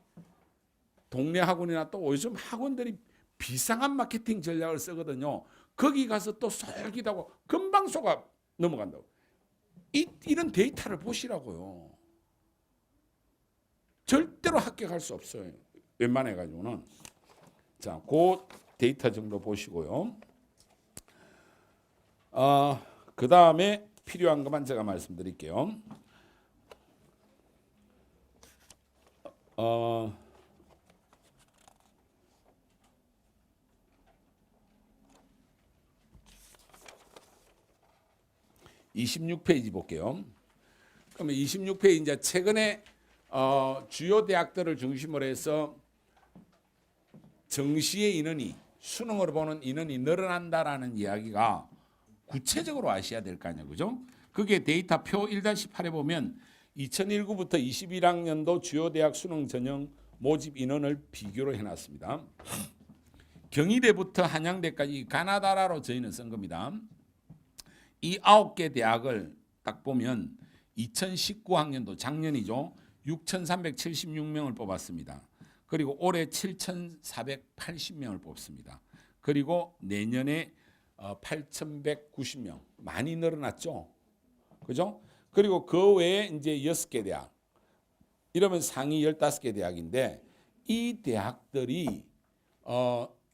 동네 학원이나 또 요즘 학원들이 비상한 마케팅 전략을 쓰거든요. 거기 가서 또 솔깃하고 금방 속아 넘어간다고. 이런 데이터를 보시라고요. 절대로 합격할 수 없어요. 웬만해 가지고는. 자, 그 데이터 정도 보시고요. 그 다음에 필요한 것만 제가 말씀드릴게요. 26페이지 볼게요. 그러면 26페이지 이제 최근에 주요 대학들을 중심으로 해서 정시의 인원이 수능으로 보는 인원이 늘어난다라는 이야기가 구체적으로 아셔야 될 거 아니에요. 그죠? 그게 데이터 표 1-8에 보면 2019부터 21학년도 주요 대학 수능 전형 모집 인원을 비교로 해놨습니다. 경희대부터 한양대까지 가나다라로 저희는 쓴 겁니다. 이 9개 대학을 딱 보면 2019학년도 작년이죠. 6,376명을 뽑았습니다. 그리고 올해 7,480명을 뽑습니다. 그리고 내년에 8,190명 많이 늘어났죠. 그죠? 그리고 그 외에 이제 6개 대학 이러면 상위 15개 대학인데 이 대학들이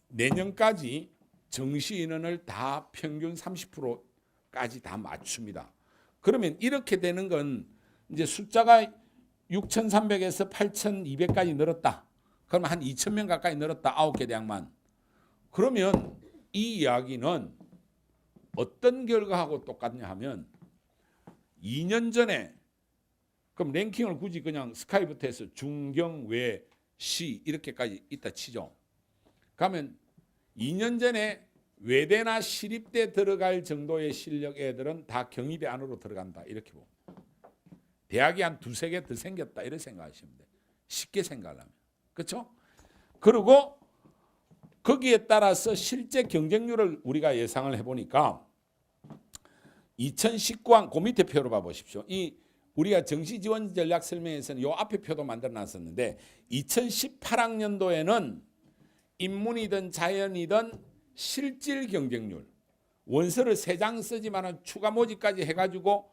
내년까지 정시 인원을 다 평균 30%까지 다 맞춥니다. 그러면 이렇게 되는 건 이제 숫자가 6,300에서 8,200까지 늘었다. 그러면 한 2,000명 가까이 늘었다. 9개 대학만. 그러면 이 이야기는 어떤 결과하고 똑같냐 하면 2년 전에 그럼 랭킹을 굳이 그냥 스카이부터 해서 중경, 외, 시 이렇게까지 있다 치죠. 그러면 2년 전에 외대나 시립대 들어갈 정도의 실력 애들은 다 경희대 안으로 들어간다. 이렇게 보면 대학이 한 2-3개 더 생겼다. 이렇게 생각하시면 돼요. 쉽게 생각하면. 그렇죠? 그리고 거기에 따라서 실제 경쟁률을 우리가 예상을 해보니까 2019학 그 밑에 표로 봐보십시오. 이 우리가 정시지원 전략 설명에서는 요 앞에 표도 만들어놨었는데 2018학년도에는 인문이든 자연이든 실질 경쟁률 원서를 3장 쓰지만 추가 모집까지 해가지고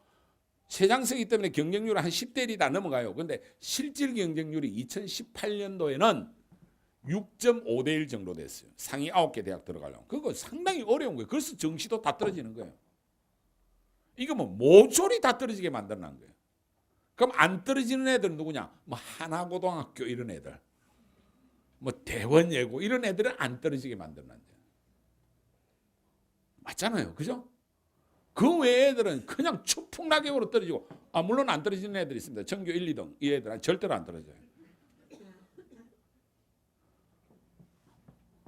3장 쓰기 때문에 경쟁률은 한 10대 1이 다 넘어가요. 그런데 실질 경쟁률이 2018년도에는 6.5대 1 정도 됐어요. 상위 9개 대학 들어가려면. 그거 상당히 어려운 거예요. 그래서 정시도 다 떨어지는 거예요. 이거 뭐 모조리 다 떨어지게 만들어놓은 거예요. 그럼 안 떨어지는 애들은 누구냐? 뭐 하나고등학교 이런 애들, 뭐 대원예고 이런 애들은 안 떨어지게 만들어놨어요. 맞잖아요, 그죠? 그 외의 애들은 그냥 추풍낙엽으로 떨어지고, 물론 안 떨어지는 애들이 있습니다. 전교 1, 2등 이 애들은 절대로 안 떨어져요.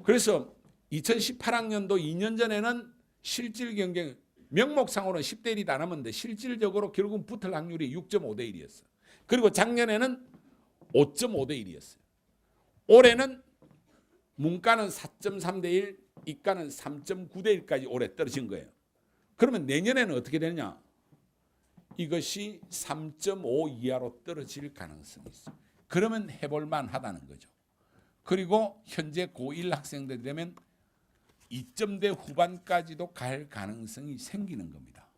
그래서 2018학년도 2년 전에는 실질 경쟁 명목상으로는 10대 1이 다 남았는데 실질적으로 결국은 붙을 확률이 6.5대 1이었어요. 그리고 작년에는 5.5대 1이었어요. 올해는 문과는 4.3대 1, 이과는 3.9대 1까지 올해 떨어진 거예요. 그러면 내년에는 어떻게 되느냐? 이것이 3.5 이하로 떨어질 가능성이 있어요. 그러면 해볼 만하다는 거죠. 그리고 현재 고1 학생들이 되면 2점대 후반까지도 갈 가능성이 생기는 겁니다.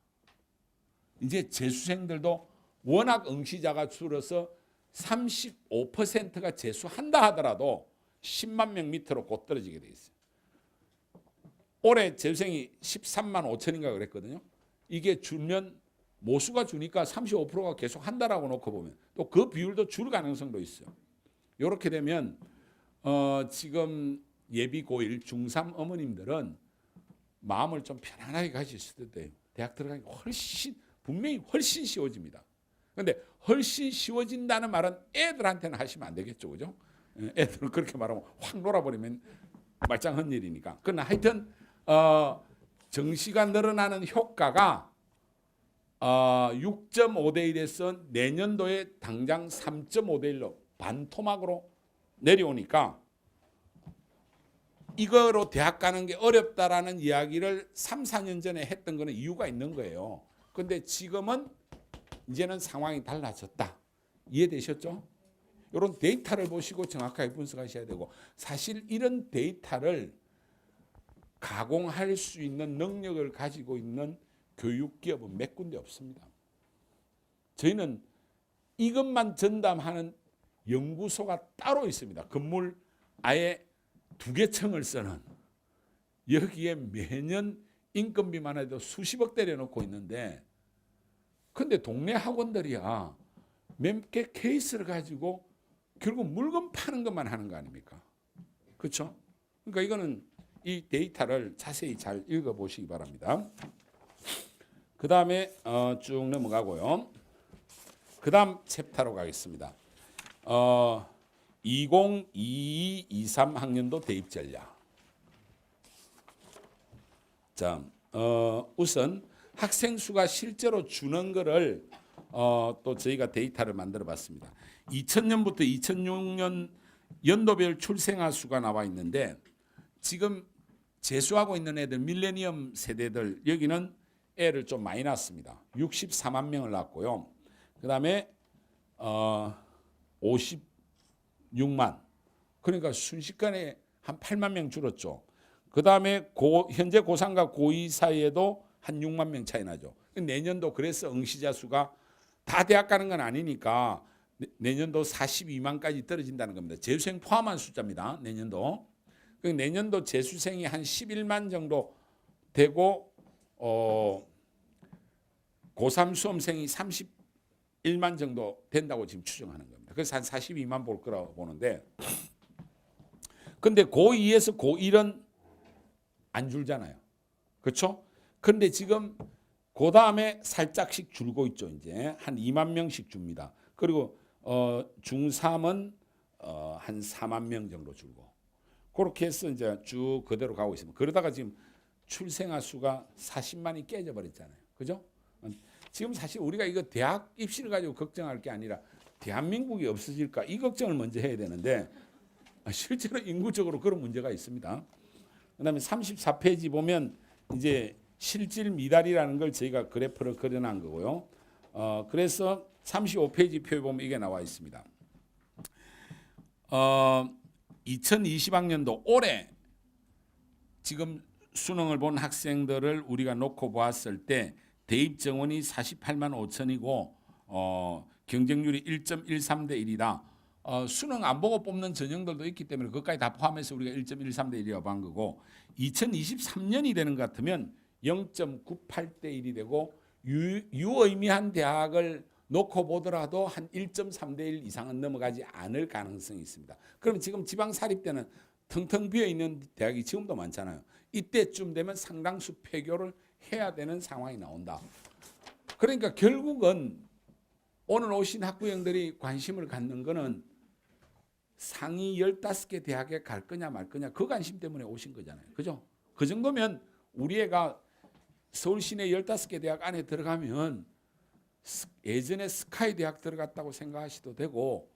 이제 재수생들도 워낙 응시자가 줄어서 35%가 재수한다 하더라도 10만 명 밑으로 곧 떨어지게 돼 있어요. 올해 재수생이 13만 5천인가 그랬거든요. 이게 줄면 모수가 주니까 35%가 계속 한다라고 놓고 보면 또 그 비율도 줄 가능성도 있어요. 이렇게 되면 지금 예비 고1 중3 어머님들은 마음을 좀 편안하게 가지실 때 대학 들어가기 분명히 훨씬 쉬워집니다. 그런데 훨씬 쉬워진다는 말은 애들한테는 하시면 안 되겠죠, 그죠? 애들은 그렇게 말하면 확 놀아버리면 말짱한 일이니까. 그러나 하여튼 정시가 늘어나는 효과가 6.5대 1에서 내년도에 당장 3.5대 1로 반토막으로 내려오니까 이거로 대학 가는 게 어렵다라는 이야기를 3, 4년 전에 했던 거는 이유가 있는 거예요. 그런데 지금은 이제는 상황이 달라졌다. 이해되셨죠? 이런 데이터를 보시고 정확하게 분석하셔야 되고 사실 이런 데이터를 가공할 수 있는 능력을 가지고 있는 교육기업은 몇 군데 없습니다. 저희는 이것만 전담하는 연구소가 따로 있습니다. 건물 아예 2개 층을 쓰는, 여기에 매년 인건비만 해도 수십억 때려놓고 있는데, 근데 동네 학원들이야 몇 개 케이스를 가지고 결국 물건 파는 것만 하는 거 아닙니까? 그렇죠? 그러니까 이거는 이 데이터를 자세히 잘 읽어보시기 바랍니다. 그 다음에 쭉 넘어가고요. 그 다음 챕터로 가겠습니다. 2022-23 학년도 대입 전략. 자, 우선 학생 수가 실제로 주는 거를 또 저희가 데이터를 만들어 봤습니다. 2000년부터 2006년 연도별 출생아 수가 나와 있는데, 지금 재수하고 있는 애들, 밀레니엄 세대들, 여기는 애를 좀 많이 낳습니다. 64만 명을 낳았고요. 그 다음에 56만, 그러니까 순식간에 한 8만 명 줄었죠. 그 다음에 현재 고3과 고2 사이에도 한 6만 명 차이 나죠. 내년도 그래서 응시자 수가 다 대학 가는 건 아니니까 내년도 42만까지 떨어진다는 겁니다. 재수생 포함한 숫자입니다. 내년도. 내년도 재수생이 한 11만 정도 되고 고3 수험생이 31만 정도 된다고 지금 추정하는 겁니다. 그래서 한 42만 볼 거라고 보는데, 근데 고2에서 고1은 안 줄잖아요. 그렇죠? 근데 지금 그 다음에 살짝씩 줄고 있죠. 이제 한 2만 명씩 줍니다. 그리고 중3은 한 4만 명 정도 줄고, 그렇게 해서 이제 쭉 그대로 가고 있습니다. 그러다가 지금 출생아 수가 40만이 깨져버렸잖아요. 그죠? 지금 사실 우리가 이거 대학 입시를 가지고 걱정할 게 아니라 대한민국이 없어질까, 이 걱정을 먼저 해야 되는데, 실제로 인구적으로 그런 문제가 있습니다. 그다음에 34페이지 보면 이제 실질 미달이라는 걸 저희가 그래프를 그려놓은 거고요. 그래서 35페이지 표에 보면 이게 나와 있습니다. 2020학년도 올해 지금 수능을 본 학생들을 우리가 놓고 보았을 때 대입 정원이 48만 5천이고 경쟁률이 1.13대 1이다. 수능 안 보고 뽑는 전형들도 있기 때문에 그것까지 다 포함해서 우리가 1.13대 1이라고 한 거고, 2023년이 되는 것 같으면 0.98대 1이 되고, 유의미한 대학을 놓고 보더라도 한 1.3대 1 이상은 넘어가지 않을 가능성이 있습니다. 그럼 지금 지방 사립대는 텅텅 비어 있는 대학이 지금도 많잖아요. 이때쯤 되면 상당수 폐교를 해야 되는 상황이 나온다. 그러니까 결국은 오늘 오신 학부형들이 관심을 갖는 거는 상위 15개 대학에 갈 거냐 말 거냐, 그 관심 때문에 오신 거잖아요. 그죠? 그 정도면 우리 애가 서울 시내 15개 대학 안에 들어가면 예전에 스카이 대학 들어갔다고 생각하셔도 되고,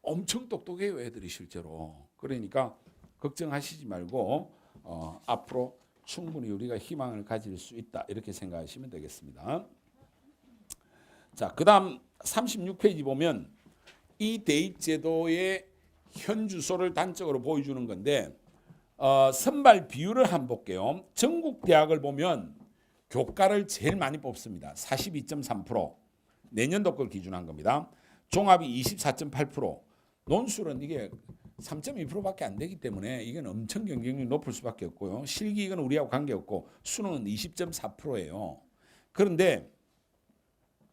엄청 똑똑해요 애들이 실제로. 그러니까 걱정하시지 말고 앞으로 충분히 우리가 희망을 가질 수 있다, 이렇게 생각하시면 되겠습니다. 자, 그 다음 36페이지 보면 이 대입제도의 현 주소를 단적으로 보여주는 건데, 선발 비율을 한번 볼게요. 전국 대학을 보면 교과를 제일 많이 뽑습니다. 42.3%. 내년도 걸 기준한 겁니다. 종합이 24.8%. 논술은 이게 3.2%밖에 안 되기 때문에 이건 엄청 경쟁률이 높을 수밖에 없고요. 실기 이건 우리하고 관계없고, 수능은 20.4%예요. 그런데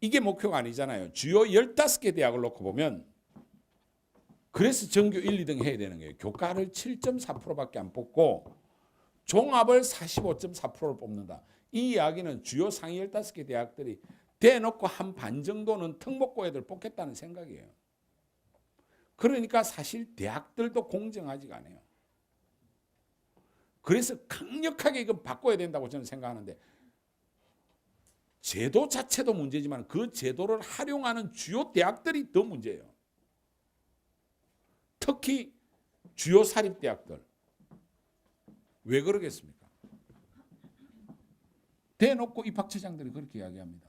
이게 목표가 아니잖아요. 주요 15개 대학을 놓고 보면, 그래서 전교 1, 2등 해야 되는 거예요. 교과를 7.4%밖에 안 뽑고 종합을 45.4%를 뽑는다. 이 이야기는 주요 상위 15개 대학들이 대놓고 한 반 정도는 특목고 애들 뽑겠다는 생각이에요. 그러니까 사실 대학들도 공정하지가 않아요. 그래서 강력하게 이거 바꿔야 된다고 저는 생각하는데, 제도 자체도 문제지만 그 제도를 활용하는 주요 대학들이 더 문제예요. 특히 주요 사립대학들. 왜 그러겠습니까? 대놓고 입학처장들이 그렇게 이야기합니다.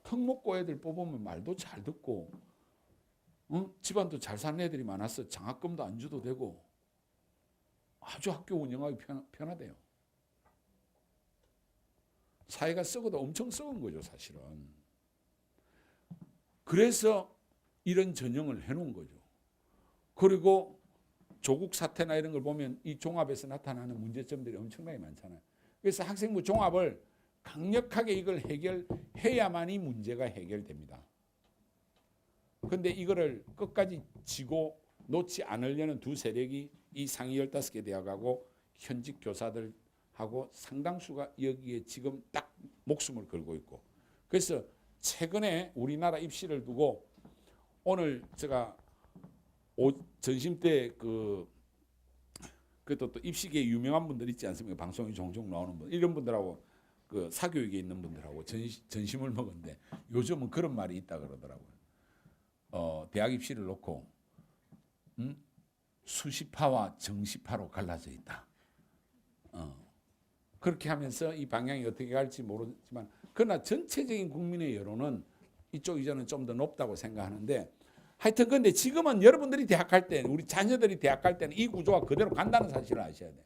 특목고 애들 뽑으면 말도 잘 듣고, 집안도 잘 사는 애들이 많아서 장학금도 안 줘도 되고 아주 학교 운영하기 편하대요. 사회가 썩어도 엄청 썩은 거죠 사실은. 그래서 이런 전형을 해놓은 거죠. 그리고 조국 사태나 이런 걸 보면 이 종합에서 나타나는 문제점들이 엄청나게 많잖아요. 그래서 학생부 종합을 강력하게 이걸 해결해야만이 문제가 해결됩니다. 그런데 이거를 끝까지 지고 놓지 않으려는 두 세력이 이 상위 15개 대학하고 현직 교사들하고 상당수가 여기에 지금 딱 목숨을 걸고 있고, 그래서 최근에 우리나라 입시를 두고 오늘 제가 전심 때 그것도 또 입시계 유명한 분들 있지 않습니까? 방송에 종종 나오는 분, 이런 분들하고 그 사교육에 있는 분들하고 전심을 먹었는데 요즘은 그런 말이 있다 그러더라고요. 대학 입시를 놓고 수시파와 정시파로 갈라져 있다. 그렇게 하면서 이 방향이 어떻게 갈지 모르지만, 그러나 전체적인 국민의 여론은 이쪽 이전은 좀 더 높다고 생각하는데, 하여튼 근데 지금은 여러분들이 대학 갈 때, 우리 자녀들이 대학 갈 때는 이 구조가 그대로 간다는 사실을 아셔야 돼요.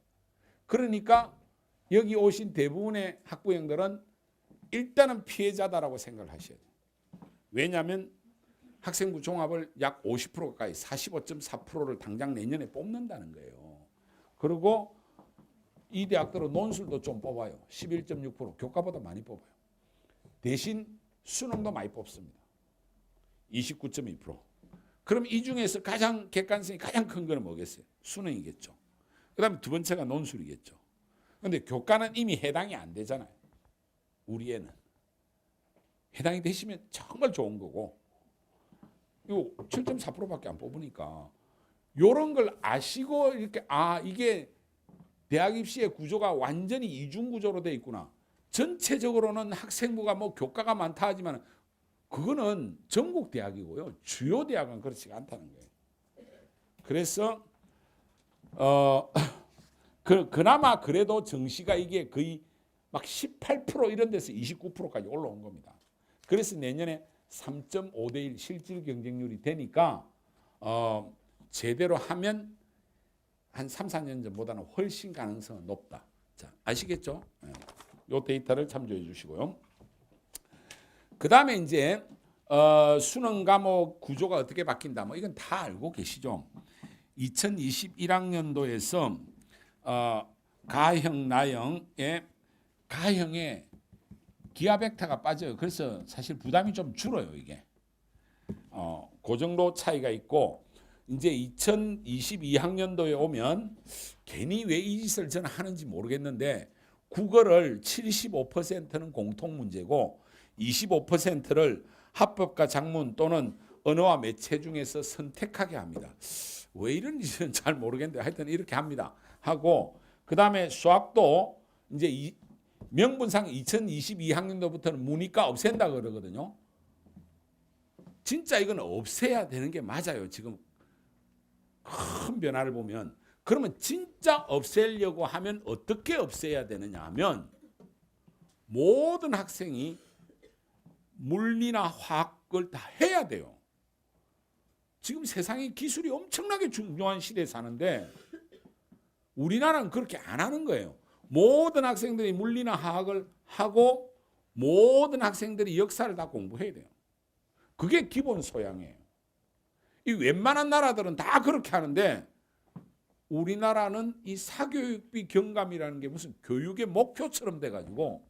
그러니까 여기 오신 대부분의 학부형들은 일단은 피해자다라고 생각을 하셔야 돼요. 왜냐하면 학생부 종합을 약 50% 가까이 45.4%를 당장 내년에 뽑는다는 거예요. 그리고 이 대학들은 논술도 좀 뽑아요. 11.6%, 교과보다 많이 뽑아요. 대신 수능도 많이 뽑습니다. 29.2%. 그럼 이 중에서 가장 객관성이 가장 큰 거는 뭐겠어요? 수능이겠죠. 그 다음에 두 번째가 논술이겠죠. 그런데 교과는 이미 해당이 안 되잖아요. 우리 애는. 해당이 되시면 정말 좋은 거고, 이거 7.4%밖에 안 뽑으니까 이런 걸 아시고 이렇게 이게 대학 입시의 구조가 완전히 이중 구조로 돼 있구나. 전체적으로는 학생부가 뭐 교과가 많다 하지만 그거는 전국 대학이고요. 주요 대학은 그렇지가 않다는 거예요. 그래서 그나마 그래도 정시가 이게 거의 막 18% 이런 데서 29%까지 올라온 겁니다. 그래서 내년에 3.5대 1 실질 경쟁률이 되니까 제대로 하면 한 3, 4년 전보다는 훨씬 가능성은 높다. 자, 아시겠죠? 이 데이터를 참조해 주시고요. 그 다음에 이제 수능 과목 구조가 어떻게 바뀐다. 뭐 이건 다 알고 계시죠? 2021학년도에서 가형, 나형의 가형에 기하 벡터가 빠져요. 그래서 사실 부담이 좀 줄어요, 이게. 그 정도 차이가 있고, 이제 2022학년도에 오면 괜히 왜 이 짓을 저는 하는지 모르겠는데, 국어를 75%는 공통 문제고 25%를 합법과 작문 또는 언어와 매체 중에서 선택하게 합니다. 왜 이런 짓은 잘 모르겠는데 하여튼 이렇게 합니다. 하고 그다음에 수학도 이제 명분상 2022학년도부터는 문이과 없앤다 그러거든요. 진짜 이건 없애야 되는 게 맞아요. 지금 큰 변화를 보면. 그러면 진짜 없애려고 하면 어떻게 없애야 되느냐 하면 모든 학생이 물리나 화학을 다 해야 돼요. 지금 세상에 기술이 엄청나게 중요한 시대에 사는데 우리나라는 그렇게 안 하는 거예요. 모든 학생들이 물리나 화학을 하고 모든 학생들이 역사를 다 공부해야 돼요. 그게 기본 소양이에요. 이 웬만한 나라들은 다 그렇게 하는데 우리나라는 이 사교육비 경감이라는 게 무슨 교육의 목표처럼 돼가지고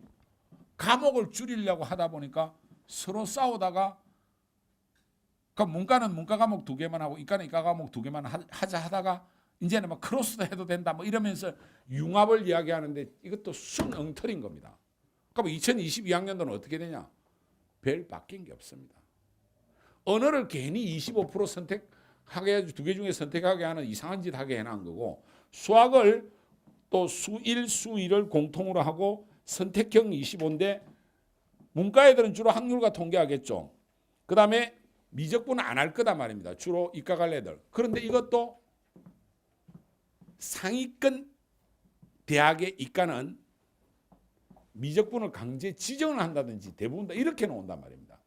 과목을 줄이려고 하다 보니까 서로 싸우다가 그러니까 문과는 문과 과목 2개만 하고 이과는 이과 과목 2개만 하자 하다가 이제는 막 크로스도 해도 된다 뭐 이러면서 융합을 이야기하는데 이것도 순 엉터리인 겁니다. 그럼 2022학년도는 어떻게 되냐? 별 바뀐 게 없습니다. 언어를 괜히 25% 선택하게 해가지고 2개 중에 선택하게 하는 이상한 짓 하게 해놓은 거고 수학을 또 수1, 수2를 공통으로 하고 선택형 25인데 문과 애들은 주로 확률과 통계하겠죠. 그 다음에 미적분은 안 할 거다 말입니다. 주로 이과 갈 애들. 그런데 이것도 상위권 대학의 이과는 미적분을 강제 지정을 한다든지 대부분 다 이렇게 나온단 말입니다.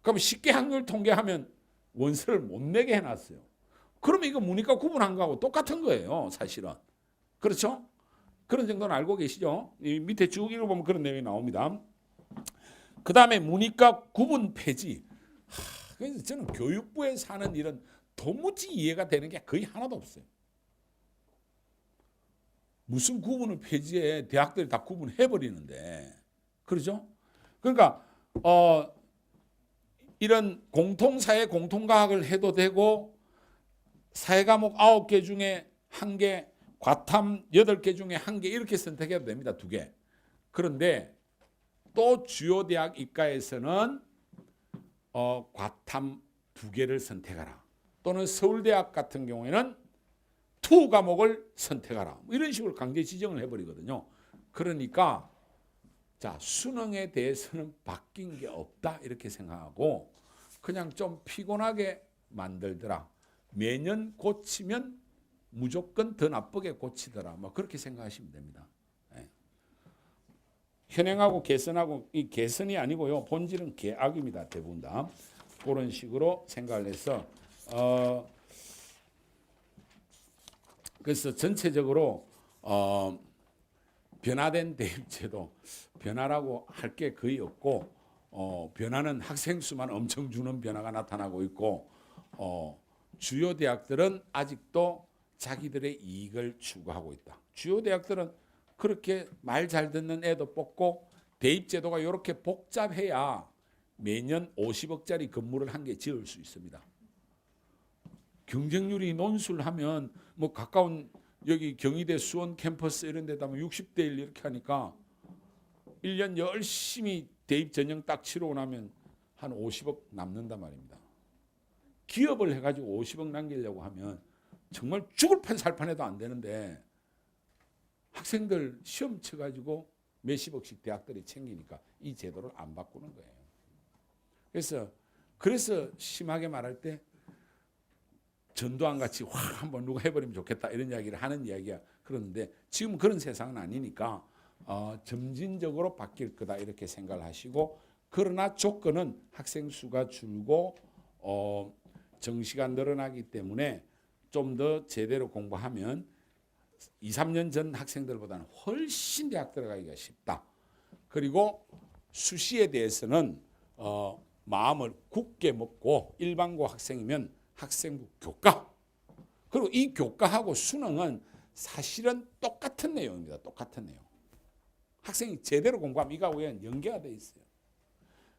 그럼 쉽게 확률 통계하면 원서를 못 내게 해놨어요. 그러면 이거 문이과 구분한 거하고 똑같은 거예요. 사실은. 그렇죠? 그런 정도는 알고 계시죠? 이 밑에 쭉 읽어보면 그런 내용이 나옵니다. 그 다음에 문이과 구분 폐지. 그래서 저는 교육부에 사는 일은 도무지 이해가 되는 게 거의 하나도 없어요. 무슨 구분을 폐지해? 대학들이 다 구분해 버리는데. 그렇죠? 그러니까 이런 공통사회 공통과학을 해도 되고 사회과목 9개 중에 1개, 과탐 8개 중에 1개 이렇게 선택해도 됩니다. 2개. 그런데 또 주요 대학 입가에서는 과탐 2개를 선택하라. 또는 서울대학 같은 경우에는 2 과목을 선택하라. 뭐 이런 식으로 강제 지정을 해버리거든요. 그러니까 자, 수능에 대해서는 바뀐 게 없다 이렇게 생각하고 그냥 좀 피곤하게 만들더라. 매년 고치면 무조건 더 나쁘게 고치더라. 뭐 그렇게 생각하시면 됩니다. 네. 현행하고 개선하고 이 개선이 아니고요. 본질은 개악입니다. 대부분 다. 그런 식으로 생각을 해서 그래서 전체적으로 변화된 대입제도 변화라고 할 게 거의 없고 변화는 학생 수만 엄청 주는 변화가 나타나고 있고 주요 대학들은 아직도 자기들의 이익을 추구하고 있다. 주요 대학들은 그렇게 말 잘 듣는 애도 뽑고 대입제도가 이렇게 복잡해야 매년 50억짜리 건물을 한 개 지을 수 있습니다. 경쟁률이 논술 하면 뭐 가까운 여기 경희대 수원 캠퍼스 이런 데다 60대 1 이렇게 하니까 1년 열심히 대입 전형 딱 치르고 나면 한 50억 남는단 말입니다. 기업을 해가지고 50억 남기려고 하면 정말 죽을 판 살 판해도 안 되는데 학생들 시험 쳐가지고 몇십억씩 대학들이 챙기니까 이 제도를 안 바꾸는 거예요. 그래서 심하게 말할 때 전두환 같이 확 한번 누가 해버리면 좋겠다 이런 이야기를 하는 이야기야. 그런데 지금 그런 세상은 아니니까 점진적으로 바뀔 거다 이렇게 생각을 하시고 그러나 조건은 학생 수가 줄고 정시가 늘어나기 때문에 좀 더 제대로 공부하면 2, 3년 전 학생들보다는 훨씬 대학 들어가기가 쉽다. 그리고 수시에 대해서는 마음을 굳게 먹고 일반고 학생이면 학생부 교과 그리고 이 교과하고 수능은 사실은 똑같은 내용입니다. 똑같은 내용. 학생이 제대로 공부하면 이거하고 연계가 돼 있어요.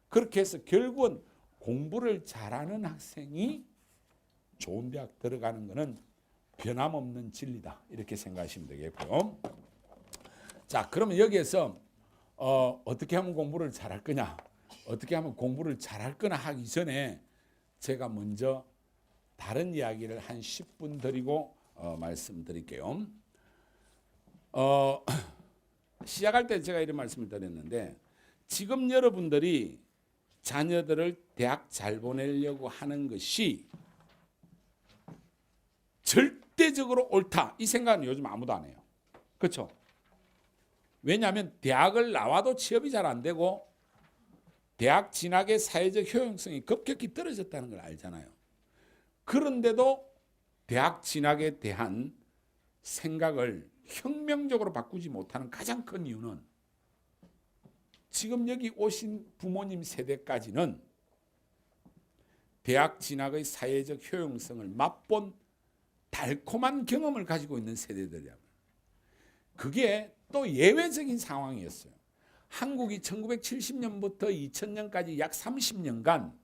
그렇게 해서 결국은 공부를 잘하는 학생이 좋은 대학 들어가는 것은 변함없는 진리다. 이렇게 생각하시면 되겠고요. 자, 그러면 여기에서 어떻게 하면 공부를 잘할 거냐, 어떻게 하면 공부를 잘할 거나 하기 전에 제가 먼저 다른 이야기를 한 10분 드리고 말씀드릴게요. 시작할 때 제가 이런 말씀을 드렸는데 지금 여러분들이 자녀들을 대학 잘 보내려고 하는 것이 절대적으로 옳다 이 생각은 요즘 아무도 안 해요. 그렇죠? 왜냐하면 대학을 나와도 취업이 잘 안 되고 대학 진학의 사회적 효용성이 급격히 떨어졌다는 걸 알잖아요. 그런데도 대학 진학에 대한 생각을 혁명적으로 바꾸지 못하는 가장 큰 이유는 지금 여기 오신 부모님 세대까지는 대학 진학의 사회적 효용성을 맛본 달콤한 경험을 가지고 있는 세대들이야. 그게 또 예외적인 상황이었어요. 한국이 1970년부터 2000년까지 약 30년간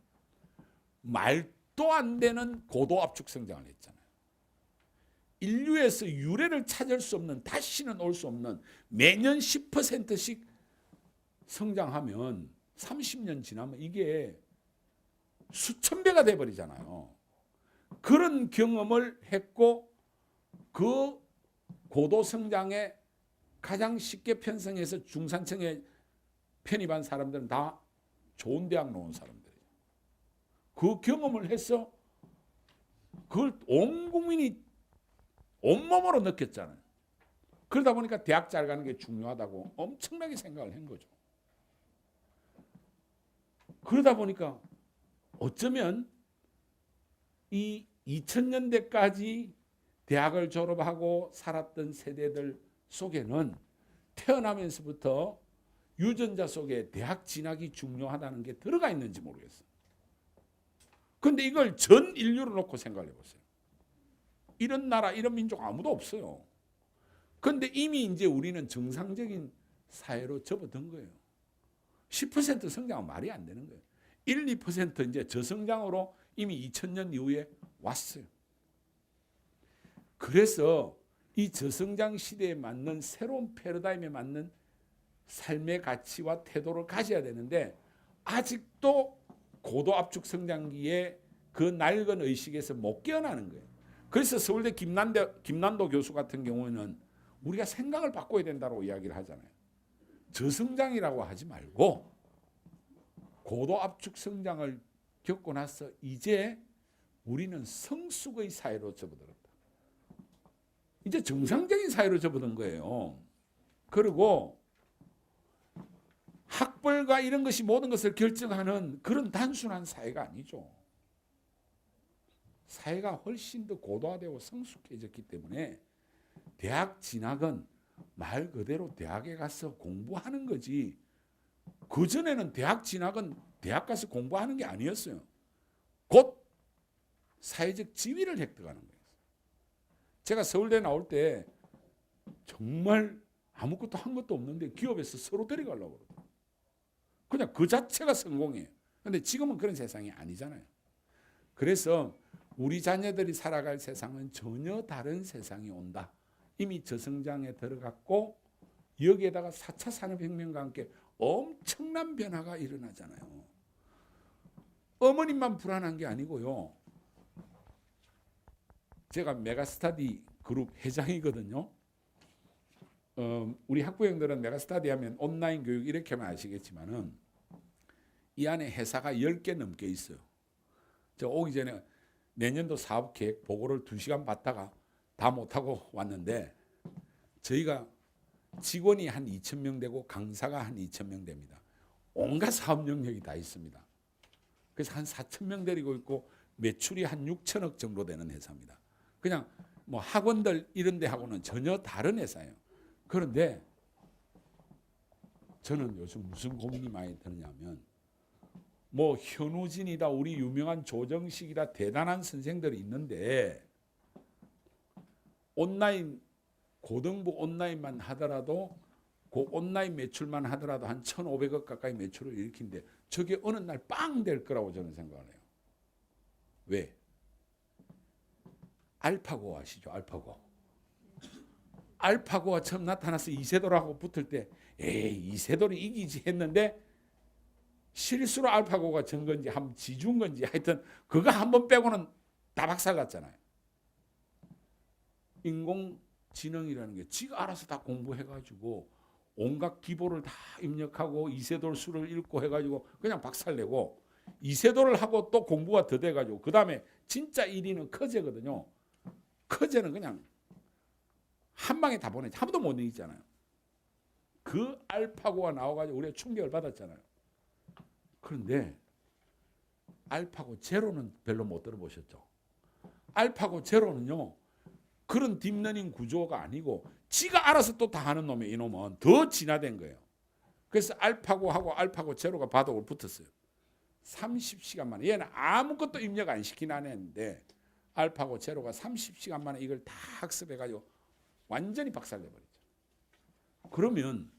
말도 안 되는 고도 압축 성장을 했잖아요. 인류에서 유례를 찾을 수 없는, 다시는 올 수 없는 매년 10%씩 성장하면 30년 지나면 이게 수천 배가 돼버리잖아요. 그런 경험을 했고 그 고도 성장에 가장 쉽게 편성해서 중산층에 편입한 사람들은 다 좋은 대학 나온 사람들이에요. 그 경험을 해서 그걸 온 국민이 온몸으로 느꼈잖아요. 그러다 보니까 대학 잘 가는 게 중요하다고 엄청나게 생각을 한 거죠. 그러다 보니까 어쩌면 이 2000년대까지 대학을 졸업하고 살았던 세대들 속에는 태어나면서부터 유전자 속에 대학 진학이 중요하다는 게 들어가 있는지 모르겠어요. 근데 이걸 전 인류로 놓고 생각해 보세요. 이런 나라, 이런 민족 아무도 없어요. 근데 이미 이제 우리는 정상적인 사회로 접어든 거예요. 10% 성장은 말이 안 되는 거예요. 1, 2% 이제 저성장으로 이미 2000년 이후에 왔어요. 그래서 이 저성장 시대에 맞는 새로운 패러다임에 맞는 삶의 가치와 태도를 가져야 되는데 아직도 고도 압축 성장기에 그 낡은 의식에서 못 깨어나는 거예요. 그래서 서울대 김난도 교수 같은 경우는 우리가 생각을 바꿔야 된다고 이야기를 하잖아요. 저성장이라고 하지 말고 고도 압축 성장을 겪고 나서 이제 우리는 성숙의 사회로 접어들었다. 이제 정상적인 사회로 접어든 거예요. 그리고 학벌과 이런 것이 모든 것을 결정하는 그런 단순한 사회가 아니죠. 사회가 훨씬 더 고도화되고 성숙해졌기 때문에 대학 진학은 말 그대로 대학에 가서 공부하는 거지. 그전에는 대학 진학은 대학 가서 공부하는 게 아니었어요. 곧 사회적 지위를 획득하는 거예요. 제가 서울대 나올 때 정말 아무것도 한 것도 없는데 기업에서 서로 데려가려고 그러더라고요. 그냥 그 자체가 성공이에요. 그런데 지금은 그런 세상이 아니잖아요. 그래서 우리 자녀들이 살아갈 세상은 전혀 다른 세상이 온다. 이미 저성장에 들어갔고 여기에다가 4차 산업혁명과 함께 엄청난 변화가 일어나잖아요. 어머님만 불안한 게 아니고요. 제가 메가스터디 그룹 회장이거든요. 우리 학부형들은 메가스터디 하면 온라인 교육 이렇게만 아시겠지만은 이 안에 회사가 10개 넘게 있어요. 저 오기 전에 내년도 사업 계획 보고를 2시간 받다가 다 못하고 왔는데 저희가 직원이 한 2,000명 되고 강사가 한 2,000명 됩니다. 온갖 사업 영역이 다 있습니다. 그래서 한 4,000명 데리고 있고 매출이 한 6천억 정도 되는 회사입니다. 그냥 뭐 학원들 이런 데하고는 전혀 다른 회사예요. 그런데 저는 요즘 무슨 고민이 많이 드냐면 뭐 현우진이다 우리 유명한 조정식이다 대단한 선생들이 있는데 온라인 고등부 온라인만 하더라도 그 온라인 매출만 하더라도 한 1,500억 가까이 매출을 일으키는데 저게 어느 날 빵 될 거라고 저는 생각을 해요. 왜? 알파고 아시죠? 알파고가 처음 나타나서 이세돌하고 붙을 때 에이 이세돌이 이기지 했는데 실수로 알파고가 전 건지 한번 지준 건지 하여튼 그거 한 번 빼고는 다 박살났잖아요. 인공지능이라는 게 지가 알아서 다 공부해가지고 온갖 기보를 다 입력하고 이세돌 수를 읽고 해가지고 그냥 박살내고 이세돌을 하고 또 공부가 더 돼가지고 그 다음에 진짜 1위는 커제거든요. 커제는 그냥 한 방에 다 보내지 아무도 못 이기잖아요. 그 알파고가 나와가지고 우리가 충격을 받았잖아요. 그런데 알파고 제로는 별로 못 들어보셨죠? 알파고 제로는요 그런 딥러닝 구조가 아니고 지가 알아서 또 다 하는 놈이 이놈은 더 진화된 거예요. 그래서 알파고하고 알파고 제로가 바둑을 붙었어요. 30시간 만에 얘는 아무것도 입력 안 시킨 안 했는데 알파고 제로가 30시간 만에 이걸 다 학습해가지고 완전히 박살내버리죠. 그러면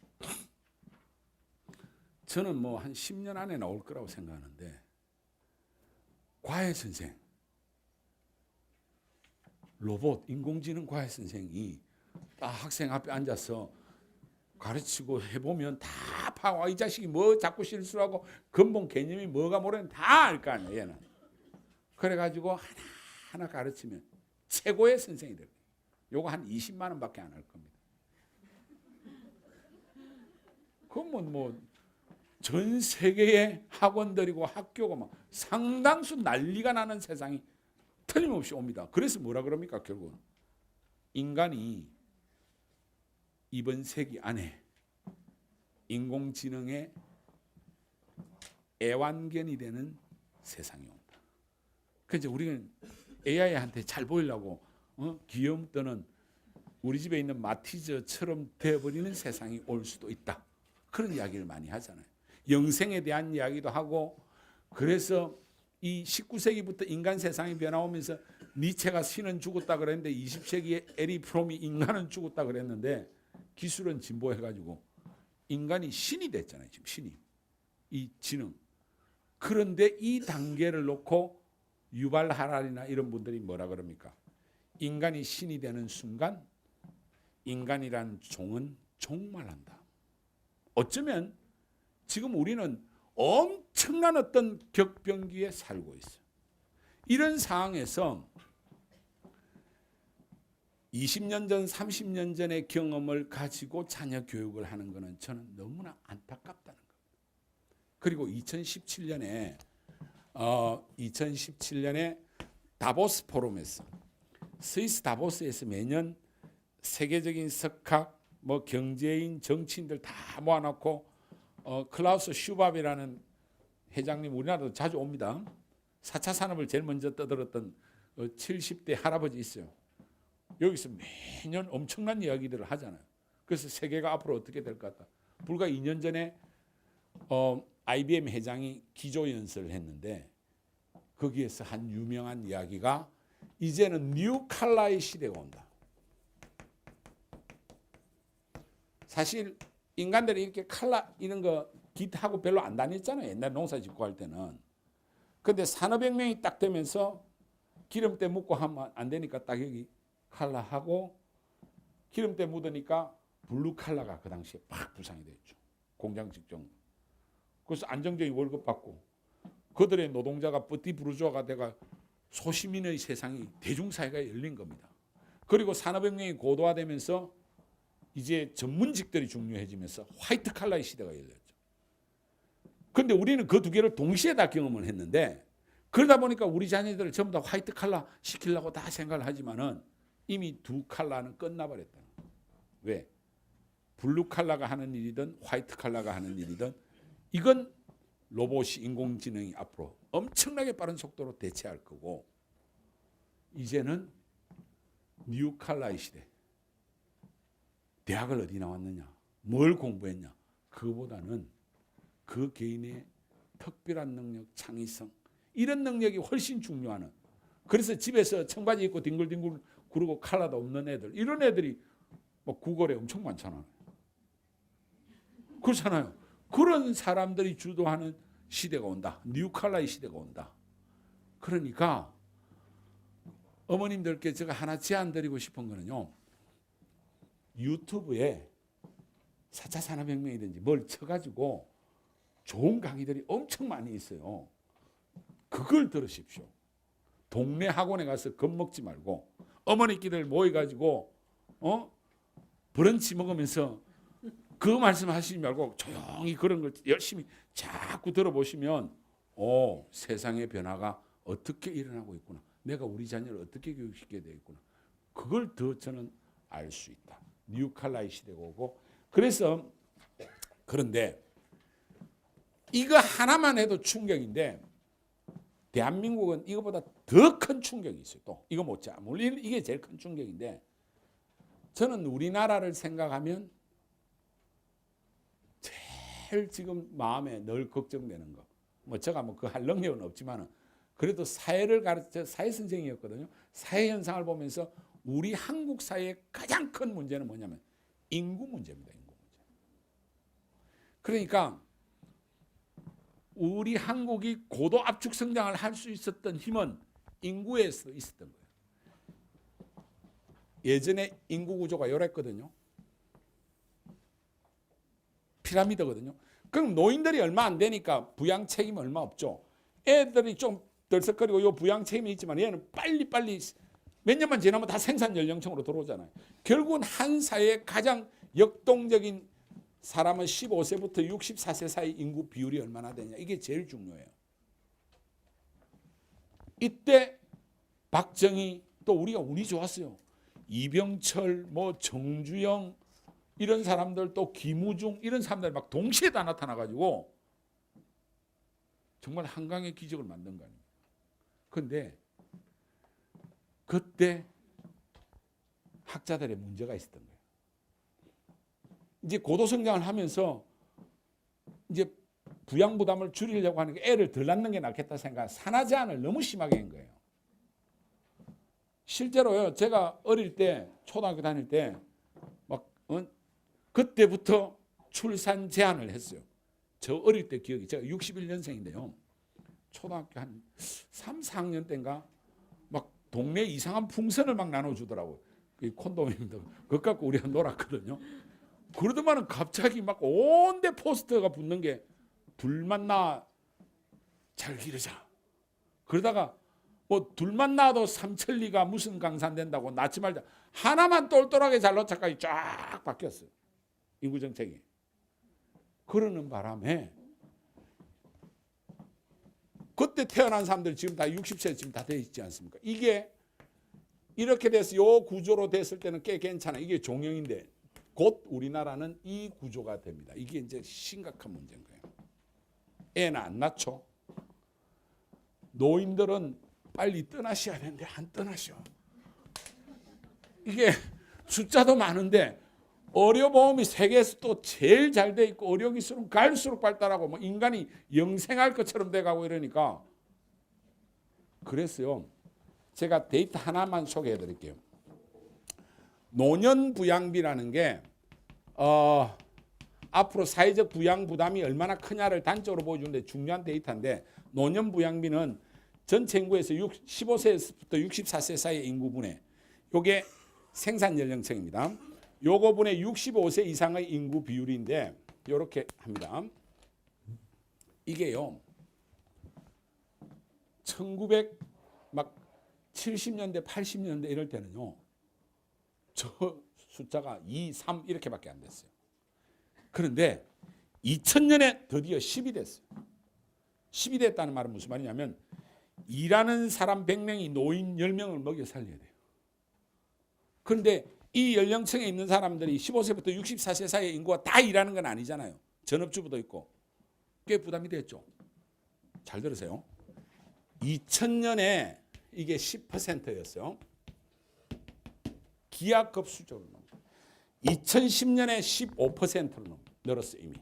저는 뭐 한 10년 안에 나올 거라고 생각하는데 과외 선생, 로봇, 인공지능 과외 선생이 딱 학생 앞에 앉아서 가르치고 해보면 다 파고 이 자식이 뭐 자꾸 실수하고 근본 개념이 뭐가 모르는 다 알 거 아니에요. 얘는. 그래가지고 하나하나 가르치면 최고의 선생이 될 거예요. 요거 한 20만 원밖에 안 할 겁니다. 그건 뭐 전 세계의 학원들이고 학교가 막 상당수 난리가 나는 세상이 틀림없이 옵니다. 그래서 뭐라 그럽니까? 결국은 인간이 이번 세기 안에 인공지능의 애완견이 되는 세상이 온다. 그래서 우리는 AI한테 잘 보이려고 귀염떠는 우리 집에 있는 마티즈처럼 되어버리는 세상이 올 수도 있다. 그런 이야기를 많이 하잖아요. 영생에 대한 이야기도 하고 그래서 이 19세기부터 인간 세상이 변화오면서 니체가 신은 죽었다 그랬는데 20세기에 에리 프롬이 인간은 죽었다 그랬는데 기술은 진보해가지고 인간이 신이 됐잖아요. 지금 신이. 이 지능. 그런데 이 단계를 놓고 유발 하랄이나 이런 분들이 뭐라 그럽니까? 인간이 신이 되는 순간 인간이란 종은 종말한다. 어쩌면 지금 우리는 엄청난 어떤 격변기에 살고 있어요. 이런 상황에서 20년 전, 30년 전의 경험을 가지고 자녀 교육을 하는 것은 저는 너무나 안타깝다는 겁니다. 그리고 2017년에 다보스 포럼에서 스위스 다보스에서 매년 세계적인 석학, 뭐 경제인, 정치인들 다 모아놓고 클라우스 슈밥이라는 회장님 우리나라도 자주 옵니다. 4차 산업을 제일 먼저 떠들었던 70대 할아버지 있어요. 여기서 매년 엄청난 이야기들을 하잖아요. 그래서 세계가 앞으로 어떻게 될 것 같다. 불과 2년 전에 IBM 회장이 기조연설을 했는데 거기에서 한 유명한 이야기가 이제는 뉴 칼라의 시대가 온다. 사실 인간들이 이렇게 칼라 이런 거 기타하고 별로 안 다녔잖아요. 옛날 농사 짓고 할 때는. 근데 산업혁명이 딱 되면서 기름때 묻고 하면 안 되니까 딱 여기 칼라하고 기름때 묻으니까 블루 칼라가 그 당시에 막 부상이 됐죠. 공장 직종. 그래서 안정적인 월급 받고 그들의 노동자가 뿌띠 부르주아가 돼가 소시민의 세상이 대중사회가 열린 겁니다. 그리고 산업혁명이 고도화되면서 이제 전문직들이 중요해지면서 화이트 칼라의 시대가 열렸죠. 그런데 우리는 그 두 개를 동시에 다 경험을 했는데 그러다 보니까 우리 자녀들을 전부 다 화이트 칼라 시키려고 다 생각을 하지만은 이미 두 칼라는 끝나버렸다. 왜? 블루 칼라가 하는 일이든 화이트 칼라가 하는 일이든 이건 로봇이 인공지능이 앞으로 엄청나게 빠른 속도로 대체할 거고 이제는 뉴 칼라의 시대. 대학을 어디 나왔느냐? 뭘 공부했냐? 그보다는 그 개인의 특별한 능력, 창의성 이런 능력이 훨씬 중요한 그래서 집에서 청바지 입고 뒹굴뒹굴 구르고 칼라도 없는 애들 이런 애들이 뭐 구걸에 엄청 많잖아요. 그렇잖아요. 그런 사람들이 주도하는 시대가 온다. 뉴 칼라의 시대가 온다. 그러니까 어머님들께 제가 하나 제안 드리고 싶은 거는요. 유튜브에 4차 산업혁명이든지 뭘 쳐가지고 좋은 강의들이 엄청 많이 있어요. 그걸 들으십시오. 동네 학원에 가서 겁먹지 말고 어머니끼들 모여가지고 브런치 먹으면서 그 말씀하시지 말고 조용히 그런 걸 열심히 자꾸 들어보시면 세상의 변화가 어떻게 일어나고 있구나. 내가 우리 자녀를 어떻게 교육시켜야 되겠구나. 그걸 더 저는 알 수 있다. 뉴 칼라의 시대가 오고 그래서 그런데 이거 하나만 해도 충격인데 대한민국은 이거보다 더 큰 충격이 있어요. 또 이거 못자 물론 이게 제일 큰 충격인데 저는 우리나라를 생각하면 제일 지금 마음에 늘 걱정되는 거. 뭐 제가 뭐 그 할 능력은 없지만은 그래도 사회를 가르쳐 사회 선생이었거든요. 사회 현상을 보면서 우리 한국 사회의 가장 큰 문제는 뭐냐면 인구 문제입니다. 인구 문제. 그러니까 우리 한국이 고도 압축 성장을 할 수 있었던 힘은 인구에서 있었던 거예요. 예전에 인구 구조가 이랬거든요. 피라미드거든요. 그럼 노인들이 얼마 안 되니까 부양 책임 얼마 없죠. 애들이 좀 덜썩거리고 요 부양 책임이 있지만 얘는 빨리빨리 몇 년만 지나면 다 생산 연령층으로 들어오잖아요. 결국은 한 사회의 가장 역동적인 사람은 15세부터 64세 사이 인구 비율이 얼마나 되냐. 이게 제일 중요해요. 이때 박정희 또 우리가 운이 좋았어요. 이병철, 뭐 정주영 이런 사람들 또 김우중 이런 사람들 막 동시에 다 나타나가지고 정말 한강의 기적을 만든 거 아닙니까? 그런데 그때 학자들의 문제가 있었던 거예요. 이제 고도 성장을 하면서 이제 부양 부담을 줄이려고 하는 게 애를 덜 낳는 게 낫겠다 생각. 산하 제한을 너무 심하게 한 거예요. 실제로요. 제가 어릴 때 초등학교 다닐 때 막 그때부터 출산 제한을 했어요. 저 어릴 때 기억이 제가 61년생인데요. 초등학교 한 3, 4학년 때인가 막 동네 이상한 풍선을 막 나눠주더라고요. 콘돔입니다. 그것 갖고 우리가 놀았거든요. 그러더만은 갑자기 막 온데 포스터가 붙는 게 둘 만나 잘 기르자. 그러다가 뭐 둘만 낳아도 삼천리가 무슨 강산된다고 낳지 말자. 하나만 똘똘하게 잘 놓자까지 쫙 바뀌었어요. 인구 정책이. 그러는 바람에 그때 태어난 사람들 지금 다 60세 지금 다 돼 있지 않습니까? 이게 이렇게 돼서 요 구조로 됐을 때는 꽤 괜찮아. 이게 종영인데 곧 우리나라는 이 구조가 됩니다. 이게 이제 심각한 문제인 거예요. 애는 안 낳죠. 노인들은 빨리 떠나셔야 되는데 안 떠나셔. 이게 숫자도 많은데 의료보험이 세계에서 또 제일 잘 돼 있고 의료기술은 갈수록 발달하고 뭐 인간이 영생할 것처럼 돼가고 이러니까 그랬어요. 제가 데이터 하나만 소개해 드릴게요. 노년 부양비라는 게 앞으로 사회적 부양 부담이 얼마나 크냐를 단적으로 보여주는데 중요한 데이터인데 노년 부양비는 전체 인구에서 15세부터 64세 사이의 인구분의 요게 생산 연령층입니다. 요거 분의 65세 이상의 인구 비율인데 요렇게 합니다. 이게요. 1970년대 80년대 이럴 때는요. 저 숫자가 2, 3 이렇게밖에 안 됐어요. 그런데 2000년에 드디어 10이 됐어요. 10이 됐다는 말은 무슨 말이냐면 일하는 사람 100명이 노인 10명을 먹여 살려야 돼요. 그런데 이 연령층에 있는 사람들이 15세부터 64세 사이의 인구가 다 일하는 건 아니잖아요. 전업주부도 있고. 꽤 부담이 됐죠. 잘 들으세요. 2000년에 이게 10%였어요. 기하급 수준으로. 2010년에 15%로 늘었어요. 이미.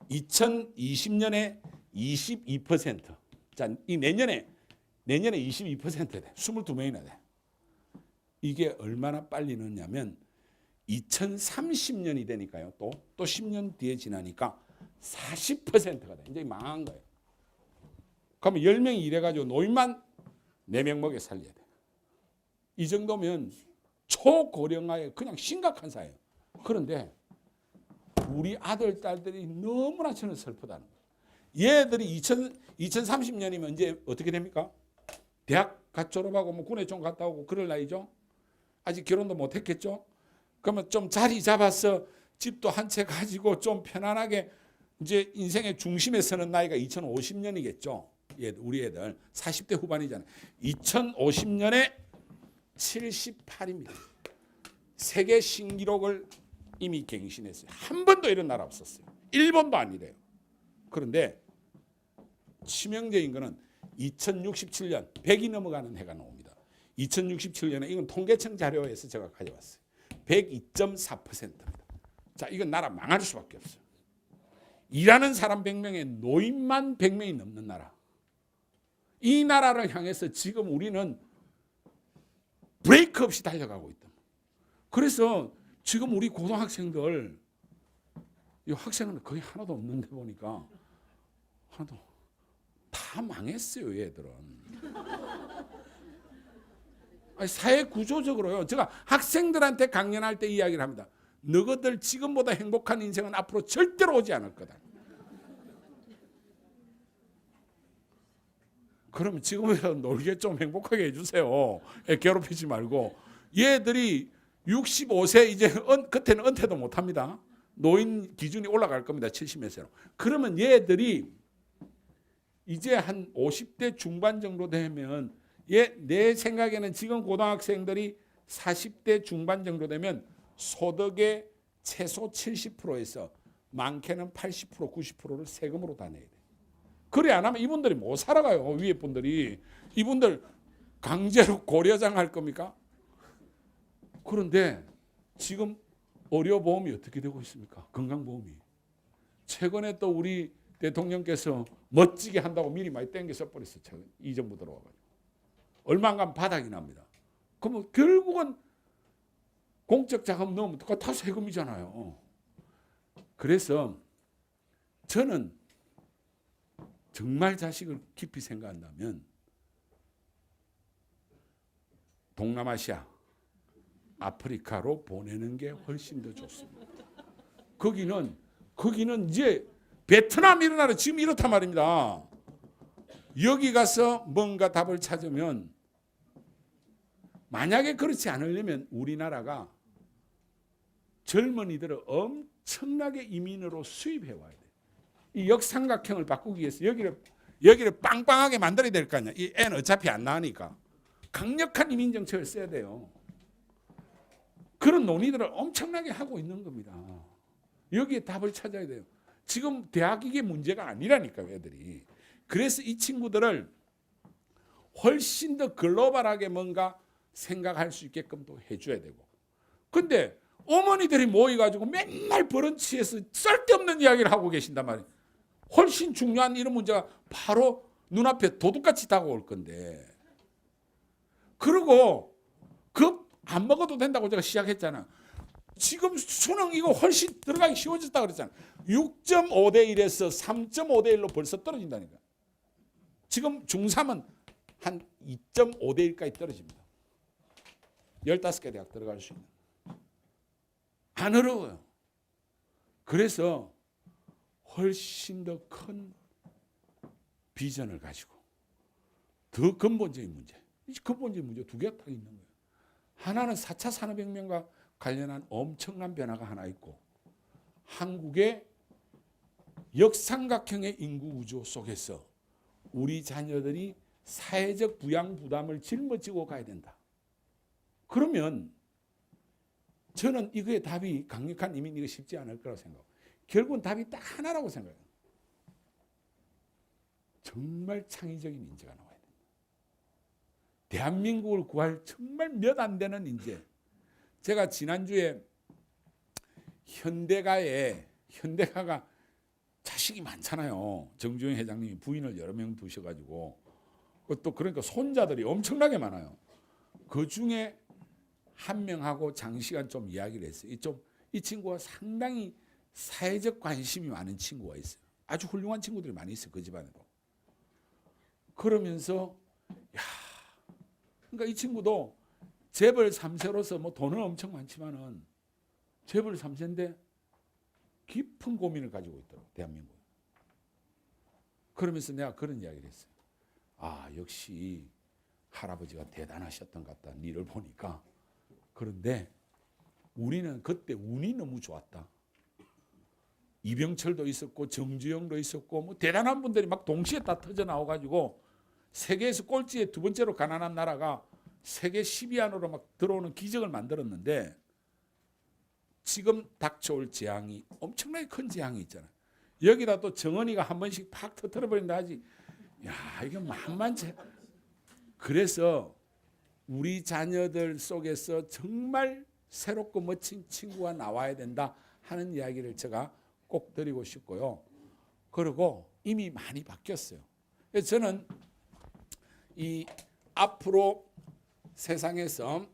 2020년에 22%. 자, 이 내년에 22% 돼. 22명이나 돼. 이게 얼마나 빨리 넣냐면 2030년이 되니까요. 또 10년 뒤에 지나니까 40%가 돼. 이제 망한 거예요. 그러면 10명이 일해가지고 노인만 4명 먹여 살려야 돼. 이 정도면 초고령화에 그냥 심각한 사회예요. 그런데 우리 아들, 딸들이 너무나 저는 슬프다는 거예요. 얘들이 2030년이면 이제 어떻게 됩니까? 대학 갓 졸업하고 뭐 군에 좀 갔다 오고 그럴 나이죠. 아직 결혼도 못 했겠죠. 그러면 좀 자리 잡아서 집도 한 채 가지고 좀 편안하게 이제 인생의 중심에 서는 나이가 2050년이겠죠. 우리 애들 40대 후반이잖아요. 2050년에 78입니다. 세계 신기록을 이미 갱신했어요. 한 번도 이런 나라 없었어요. 일본도 아니래요. 그런데 치명적인 거는 2067년 100이 넘어가는 해가 나옵니다. 2067년에 이건 통계청 자료에서 제가 가져왔어요. 102.4%입니다. 자, 이건 나라 망할 수밖에 없어요. 일하는 사람 100명에 노인만 100명이 넘는 나라. 이 나라를 향해서 지금 우리는 브레이크 없이 달려가고 있다. 그래서 지금 우리 고등학생들 이 학생은 거의 하나도 없는데 보니까 하나도 다 망했어요. 얘들은. 아니, 사회 구조적으로요. 제가 학생들한테 강연할 때 이야기를 합니다. 너희들 지금보다 행복한 인생은 앞으로 절대로 오지 않을 거다. 그러면 지금이라도 놀게 좀 행복하게 해주세요. 괴롭히지 말고. 얘들이 65세 이제 그때는 은퇴도 못합니다. 노인 기준이 올라갈 겁니다. 70몇 세로. 그러면 얘들이 이제 한 50대 중반 정도 되면 내 생각에는 지금 고등학생들이 40대 중반 정도 되면 소득의 최소 70%에서 많게는 80%, 90%를 세금으로 다 내야 돼. 그래 안 하면 이분들이 못 살아가요. 위에 분들이. 이분들 강제로 고려장 할 겁니까? 그런데 지금 의료보험이 어떻게 되고 있습니까? 건강보험이. 최근에 또 우리 대통령께서 멋지게 한다고 미리 많이 땡겨 써버렸어. 이정부 들어와가지고. 얼마 안 가면 바닥이 납니다. 그러면 결국은 공적 자금 넣으면 다 세금이잖아요. 그래서 저는 정말 자식을 깊이 생각한다면 동남아시아, 아프리카로 보내는 게 훨씬 더 좋습니다. 거기는 이제 베트남 이런 나라 지금 이렇단 말입니다. 여기 가서 뭔가 답을 찾으면 만약에 그렇지 않으려면 우리나라가 젊은이들을 엄청나게 이민으로 수입해 와야 돼요. 이 역삼각형을 바꾸기 위해서 여기를 빵빵하게 만들어야 될 거 아니야. 이 애는 어차피 안 나으니까. 강력한 이민 정책을 써야 돼요. 그런 논의들을 엄청나게 하고 있는 겁니다. 여기에 답을 찾아야 돼요. 지금 대학 이게 문제가 아니라니까요, 애들이. 그래서 이 친구들을 훨씬 더 글로벌하게 뭔가 생각할 수 있게끔 또 해줘야 되고. 근데 어머니들이 모여가지고 맨날 브런치에서 쓸데없는 이야기를 하고 계신단 말이에요. 훨씬 중요한 이런 문제가 바로 눈앞에 도둑같이 다가올 건데. 그리고 안 먹어도 된다고 제가 시작했잖아. 지금 수능 이거 훨씬 들어가기 쉬워졌다 그랬잖아. 6.5대 1에서 3.5대 1로 벌써 떨어진다니까. 지금 중3은 한 2.5대 1까지 떨어집니다. 15개 대학 들어갈 수 있는. 안 어려워요. 그래서 훨씬 더 큰 비전을 가지고 더 근본적인 문제. 근본적인 문제 두 개가 딱 있는 거예요. 하나는 4차 산업혁명과 관련한 엄청난 변화가 하나 있고 한국의 역삼각형의 인구 구조 속에서 우리 자녀들이 사회적 부양 부담을 짊어지고 가야 된다. 그러면 저는 이거의 답이 강력한 이민 이거 쉽지 않을 거라고 생각해요. 결국은 답이 딱 하나라고 생각해요. 정말 창의적인 인재가 나와야 된다. 대한민국을 구할 정말 몇 안 되는 인재. 제가 지난주에 현대가가 자식이 많잖아요. 정주영 회장님이 부인을 여러 명 두셔가지고 또 그러니까 손자들이 엄청나게 많아요. 그 중에 한 명하고 장시간 좀 이야기를 했어요. 이 친구가 상당히 사회적 관심이 많은 친구가 있어요. 아주 훌륭한 친구들이 많이 있어요. 그 집안에도. 그러면서 그러니까 이 친구도 재벌 3세로서 뭐 돈은 엄청 많지만은 재벌 3세인데 깊은 고민을 가지고 있더라고요. 대한민국. 그러면서 내가 그런 이야기를 했어요. 역시 할아버지가 대단하셨던 것 같다. 니를 보니까. 그런데 우리는 그때 운이 너무 좋았다. 이병철도 있었고 정주영도 있었고 뭐 대단한 분들이 막 동시에 다 터져 나와가지고 세계에서 꼴찌에 두 번째로 가난한 나라가 세계 10위 안으로 막 들어오는 기적을 만들었는데 지금 닥쳐올 재앙이 엄청나게 큰 재앙이 있잖아요. 여기다 또 정은이가 한 번씩 팍 터뜨려버린다 하지. 이게 만만치. 그래서 우리 자녀들 속에서 정말 새롭고 멋진 친구가 나와야 된다 하는 이야기를 제가 꼭 드리고 싶고요. 그리고 이미 많이 바뀌었어요. 그래서 저는 이 앞으로 세상에서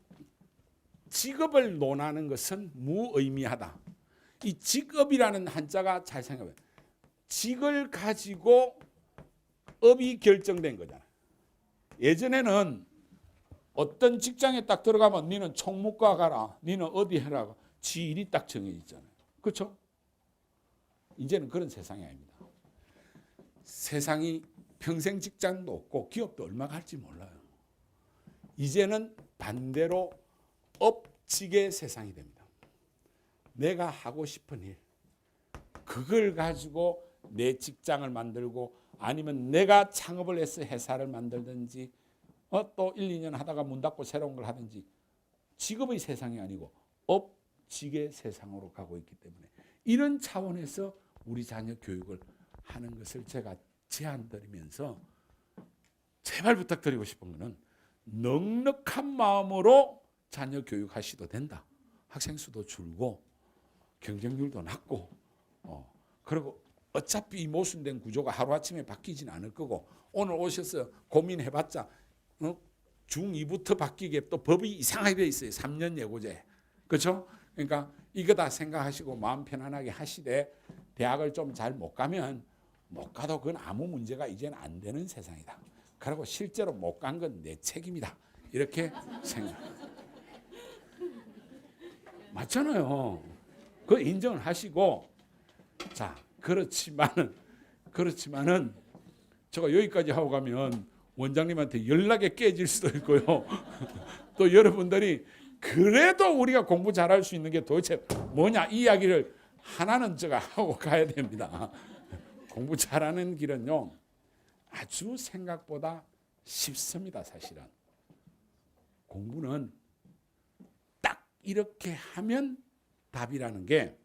직업을 논하는 것은 무의미하다. 이 직업이라는 한자가 잘 생각해요. 직을 가지고 업이 결정된 거잖아요. 예전에는 어떤 직장에 딱 들어가면 니는 총무과 가라, 니는 어디 해라, 지 일이 딱 정해져 있잖아요. 그렇죠? 이제는 그런 세상이 아닙니다. 세상이 평생 직장도 없고 기업도 얼마가 할지 몰라요. 이제는 반대로 업직의 세상이 됩니다. 내가 하고 싶은 일, 그걸 가지고 내 직장을 만들고 아니면 내가 창업을 해서 회사를 만들든지 또 1, 2년 하다가 문 닫고 새로운 걸 하든지 직업의 세상이 아니고 업직의 세상으로 가고 있기 때문에 이런 차원에서 우리 자녀 교육을 하는 것을 제가 제안드리면서 제발 부탁드리고 싶은 것은 넉넉한 마음으로 자녀 교육하셔도 된다. 학생 수도 줄고 경쟁률도 낮고 그리고 어차피 이 모순된 구조가 하루아침에 바뀌지는 않을 거고 오늘 오셔서 고민해봤자 중2부터 바뀌게 또 법이 이상하게 돼 있어요. 3년 예고제. 그렇죠? 그러니까 이거 다 생각하시고 마음 편안하게 하시되 대학을 좀 잘 못 가면 못 가도 그건 아무 문제가 이제는 안 되는 세상이다. 그리고 실제로 못 간 건 내 책임이다. 이렇게 생각합니다. 맞잖아요. 그 인정을 하시고 자 그렇지만은 제가 여기까지 하고 가면 원장님한테 연락이 깨질 수도 있고요. 또 여러분들이 그래도 우리가 공부 잘할 수 있는 게 도대체 뭐냐 이 이야기를 하나는 제가 하고 가야 됩니다. 공부 잘하는 길은요 아주 생각보다 쉽습니다. 사실은 공부는 딱 이렇게 하면 답이라는 게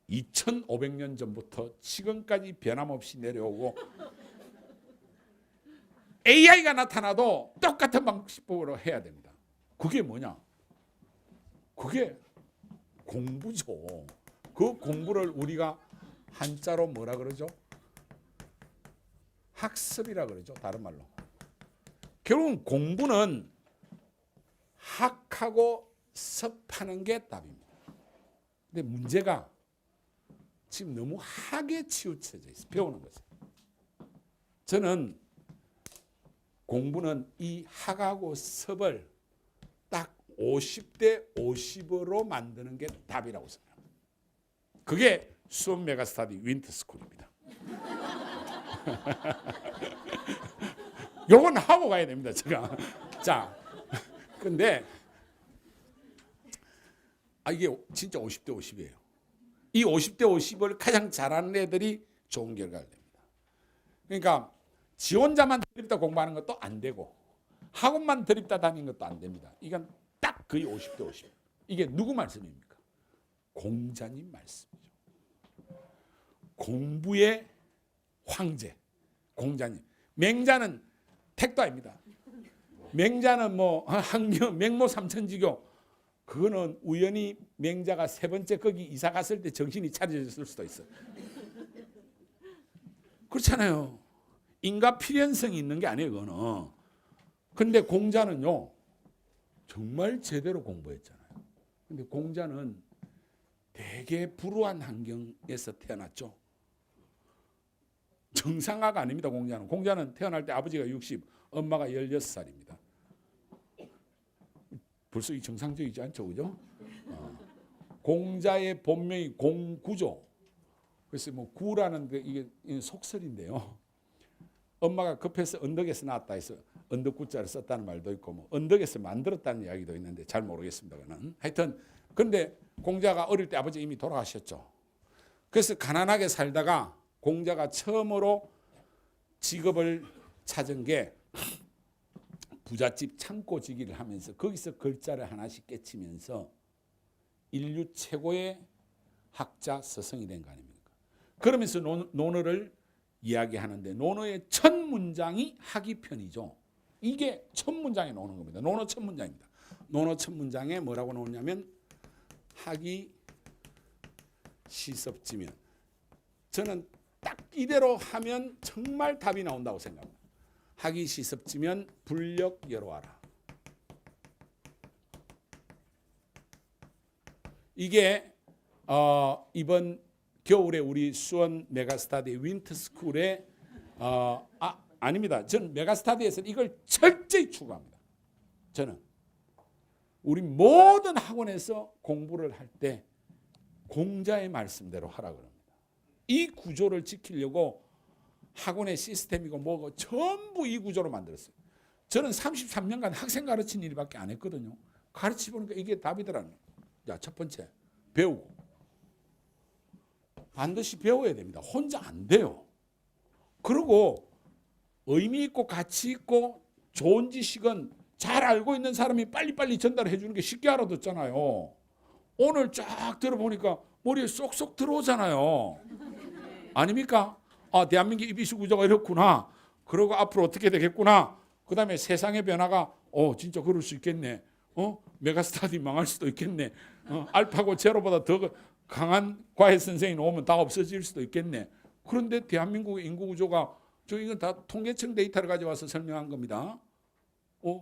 2500년 전부터 지금까지 변함없이 내려오고 AI가 나타나도 똑같은 방식으로 해야 됩니다. 그게 뭐냐? 그게 공부죠. 그 공부를 우리가 한자로 뭐라 그러죠? 학습이라 그러죠. 다른 말로. 결국은 공부는 학하고 습하는 게 답입니다. 근데 문제가 지금 너무 학에 치우쳐져 있어요. 배우는 것은. 저는 공부는 이 학하고 습을 딱 50대 50으로 만드는 게 답이라고 생각합니다. 그게 수원 메가스터디 윈터스쿨입니다. 요건 하고 가야 됩니다. 제가. 자, 근데 이게 진짜 50대 50이에요. 이 50대 50을 가장 잘하는 애들이 좋은 결과를 냅니다. 그러니까 지 혼자만 드립다 공부하는 것도 안 되고 학원만 드립다 다니는 것도 안 됩니다. 이건 딱 거의 50대 50. 이게 누구 말씀입니까? 공자님 말씀이죠. 공부의 황제 공자님. 맹자는 택도 아닙니다. 맹자는 뭐 학명 맹모 삼천지교 그거는 우연히 맹자가 세 번째 거기 이사 갔을 때 정신이 차려졌을 수도 있어. 그렇잖아요. 인과 필연성이 있는 게 아니에요. 그거는. 근데 공자는요. 정말 제대로 공부했잖아요. 근데 공자는 되게 불우한 환경에서 태어났죠. 정상화가 아닙니다. 공자는 태어날 때 아버지가 60, 엄마가 16살입니다. 벌써 이 정상적이지 않죠, 그죠? 공자의 본명이 공구죠. 그래서 뭐 구라는 게 이게 속설인데요. 엄마가 급해서 언덕에서 나왔다 해서 언덕구자를 썼다는 말도 있고 뭐 언덕에서 만들었다는 이야기도 있는데 잘 모르겠습니다. 그는 하여튼 근데 공자가 어릴 때 아버지 이미 돌아가셨죠. 그래서 가난하게 살다가 공자가 처음으로 직업을 찾은 게 부잣집 창고지기를 하면서 거기서 글자를 하나씩 깨치면서 인류 최고의 학자 서성이 된 거 아닙니까? 그러면서 논어를 이야기하는데 논어의 첫 문장이 학이편이죠. 이게 첫 문장에 나오는 겁니다. 논어 첫 문장입니다. 논어 첫 문장에 뭐라고 나오냐면 학이 시섭지면 저는 딱 이대로 하면 정말 답이 나온다고 생각합니다. 학이 시섭지면 불력 여로하라. 이게 이번 겨울에 우리 수원 메가스터디 윈터스쿨에 아닙니다. 저는 메가스터디에서는 이걸 철저히 추구합니다. 저는 우리 모든 학원에서 공부를 할 때 공자의 말씀대로 하라 그럽니다. 이 구조를 지키려고 학원의 시스템이고 뭐고 전부 이 구조로 만들었어요. 저는 33년간 학생 가르친 일밖에 안 했거든요. 가르치보니까 이게 답이더라는 거예요. 자, 첫 번째 배우고 반드시 배워야 됩니다. 혼자 안 돼요. 그리고 의미 있고 가치 있고 좋은 지식은 잘 알고 있는 사람이 빨리빨리 전달해 주는 게 쉽게 알아듣잖아요. 오늘 쫙 들어보니까 머리에 쏙쏙 들어오잖아요. 아닙니까? 대한민국 입시 구조가 이렇구나. 그리고 앞으로 어떻게 되겠구나. 그 다음에 세상의 변화가 진짜 그럴 수 있겠네. 메가스터디 망할 수도 있겠네. 알파고 제로보다 더 강한 과외 선생이 오면 다 없어질 수도 있겠네. 그런데 대한민국의 인구 구조가 이건 다 통계청 데이터를 가져와서 설명한 겁니다.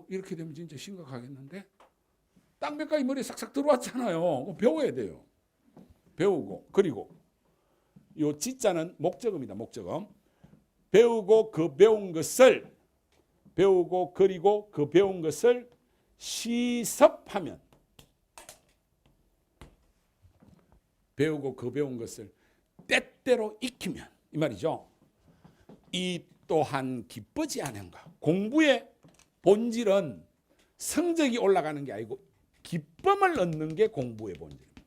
이렇게 되면 진짜 심각하겠는데? 땅백과이 머리에 싹싹 들어왔잖아요. 배워야 돼요. 배우고. 그리고 요 지자는 목적어입니다. 목적어. 배우고 그 배운 것을 배우고 그리고 그 배운 것을 시습하면 배우고 그 배운 것을 때때로 익히면 이 말이죠. 이 또한 기쁘지 않은가. 공부의 본질은 성적이 올라가는 게 아니고 기쁨을 얻는 게 공부의 본질입니다.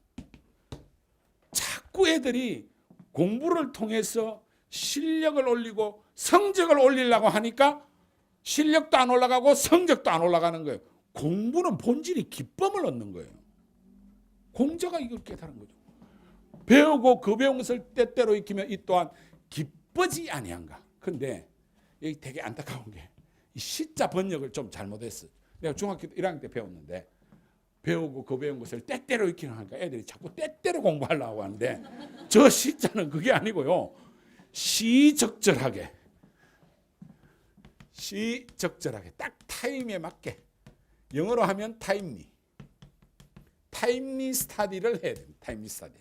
자꾸 애들이 공부를 통해서 실력을 올리고 성적을 올리려고 하니까 실력도 안 올라가고 성적도 안 올라가는 거예요. 공부는 본질이 기쁨을 얻는 거예요. 공자가 이걸 깨달은 거죠. 배우고 그 배운 것을 때때로 익히면 이 또한 기쁘지 아니한가. 근데 여기 되게 안타까운 게 이 시자 번역을 좀 잘못했어. 내가 중학교 1학년 때 배웠는데 배우고 그 배운 것을 때때로 익히는 하니까 애들이 자꾸 때때로 공부하려고 하는데 저 시자는 그게 아니고요. 시적절하게 딱 타임에 맞게 영어로 하면 타임리 스타디를 해야 됩니다. 타임리 스타디.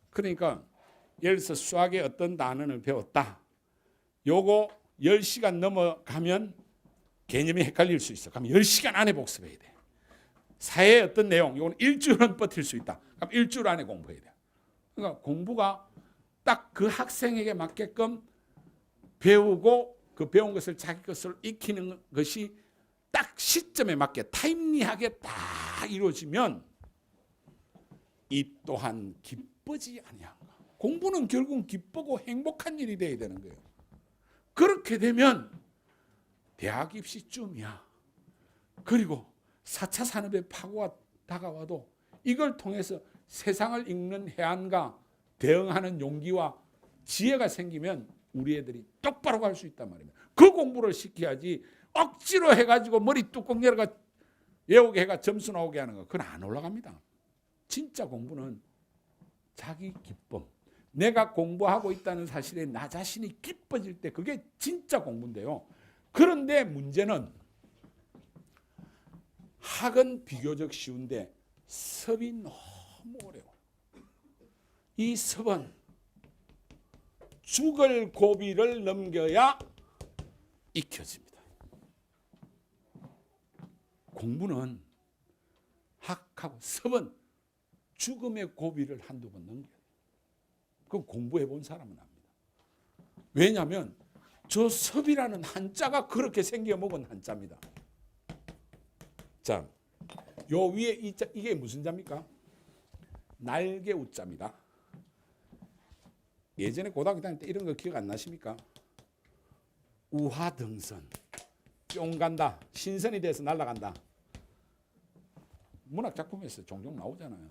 그러니까 예를 들어서 수학의 어떤 단원을 배웠다. 요거 10시간 넘어가면 개념이 헷갈릴 수 있어. 그럼 10시간 안에 복습해야 돼. 사회의 어떤 내용, 요건 일주일은 버틸 수 있다. 그럼 일주일 안에 공부해야 돼. 그러니까 공부가 딱 그 학생에게 맞게끔 배우고 그 배운 것을 자기 것을 익히는 것이 딱 시점에 맞게 타임리하게 딱 이루어지면 이 또한 기쁘지 아니한가. 공부는 결국 기쁘고 행복한 일이 돼야 되는 거예요. 그렇게 되면 대학 입시쯤이야. 그리고 4차 산업의 파고가 다가와도 이걸 통해서 세상을 읽는 해안과 대응하는 용기와 지혜가 생기면 우리 애들이 똑바로 갈 수 있단 말입니다. 그 공부를 시켜야지 억지로 해가지고 머리 뚜껑 열어가 외우게 해가 점수 나오게 하는 거 그건 안 올라갑니다. 진짜 공부는 자기 기쁨. 내가 공부하고 있다는 사실에 나 자신이 기뻐질 때 그게 진짜 공부인데요. 그런데 문제는 학은 비교적 쉬운데 섭이 너무 어려워. 이 섭은 죽을 고비를 넘겨야 익혀집니다. 공부는 학하고 섭은 죽음의 고비를 한두 번 넘겨요. 그건 공부해 본 사람은 압니다. 왜냐하면 저 섭이라는 한자가 그렇게 생겨 먹은 한자입니다. 자, 요 위에 이 자, 이게 무슨 자입니까? 날개 우자입니다. 예전에 고등학교 다닐 때 이런 거 기억 안 나십니까? 우하등선, 뿅 간다, 신선이 돼서 날아간다. 문학 작품에서 종종 나오잖아요.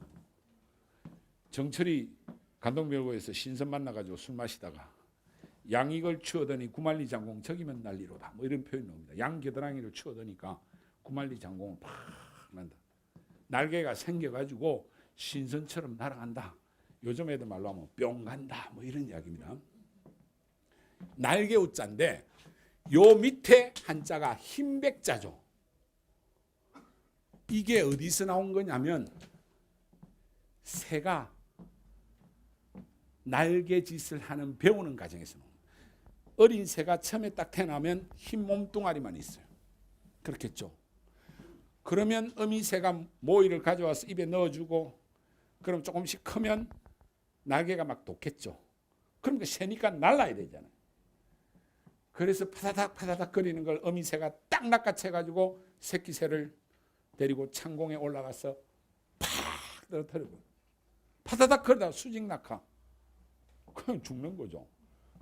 정철이 간동별고에서 신선 만나가지고 술 마시다가 양익을 추어더니 구만리 장공 저기면 난리로다. 뭐 이런 표현이 나옵니다. 양 겨드랑이를 추어더니까 구만리 장공은 팍 난다. 날개가 생겨가지고 신선처럼 날아간다. 요즘 애들 말로 하면 뿅 간다. 뭐 이런 이야기입니다. 날개 우자인데 요 밑에 한자가 흰백자죠. 이게 어디서 나온 거냐면 새가 날개짓을 하는 배우는 과정에서 어린 새가 처음에 딱 태어나면 흰 몸뚱아리만 있어요. 그렇겠죠. 그러면 어미새가 모이를 가져와서 입에 넣어주고 그럼 조금씩 크면 날개가 막 돋겠죠. 그러니까 새니까 날아야 되잖아요. 그래서 파다닥 거리는 걸 어미새가 딱 낚아채가지고 새끼새를 데리고 창공에 올라가서 팍 떨어뜨리고 파다닥 거리다가 수직 낙하. 그럼 죽는 거죠.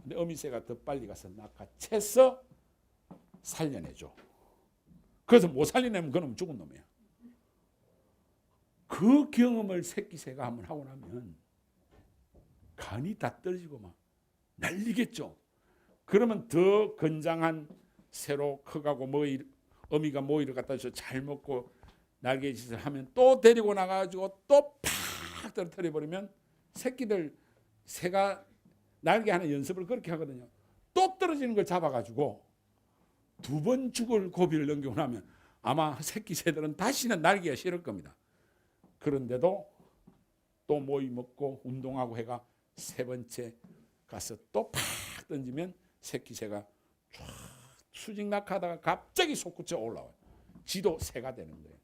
근데 어미새가 더 빨리 가서 낚아채서 살려내죠. 그래서 못 살려내면 그놈 죽은 놈이야. 그 경험을 새끼새가 한번 하고 나면 간이 다 떨어지고 막 난리겠죠. 그러면 더 건장한 새로 커가고 어미가 모이를 갖다 줘서 잘 먹고 날개짓을 하면 또 데리고 나가가지고 또 팍 팍 떨어뜨려 버리면 새끼들 새가 날개하는 연습을 그렇게 하거든요. 또 떨어지는 걸 잡아가지고 2번 죽을 고비를 넘기고 나면 아마 새끼 새들은 다시는 날개가 싫을 겁니다. 그런데도 또 모이 먹고 운동하고 해가 3번째 가서 또 팍 던지면 새끼 새가 쫙 수직낙하다가 갑자기 솟구쳐 올라와요. 지도 새가 되는 거예요.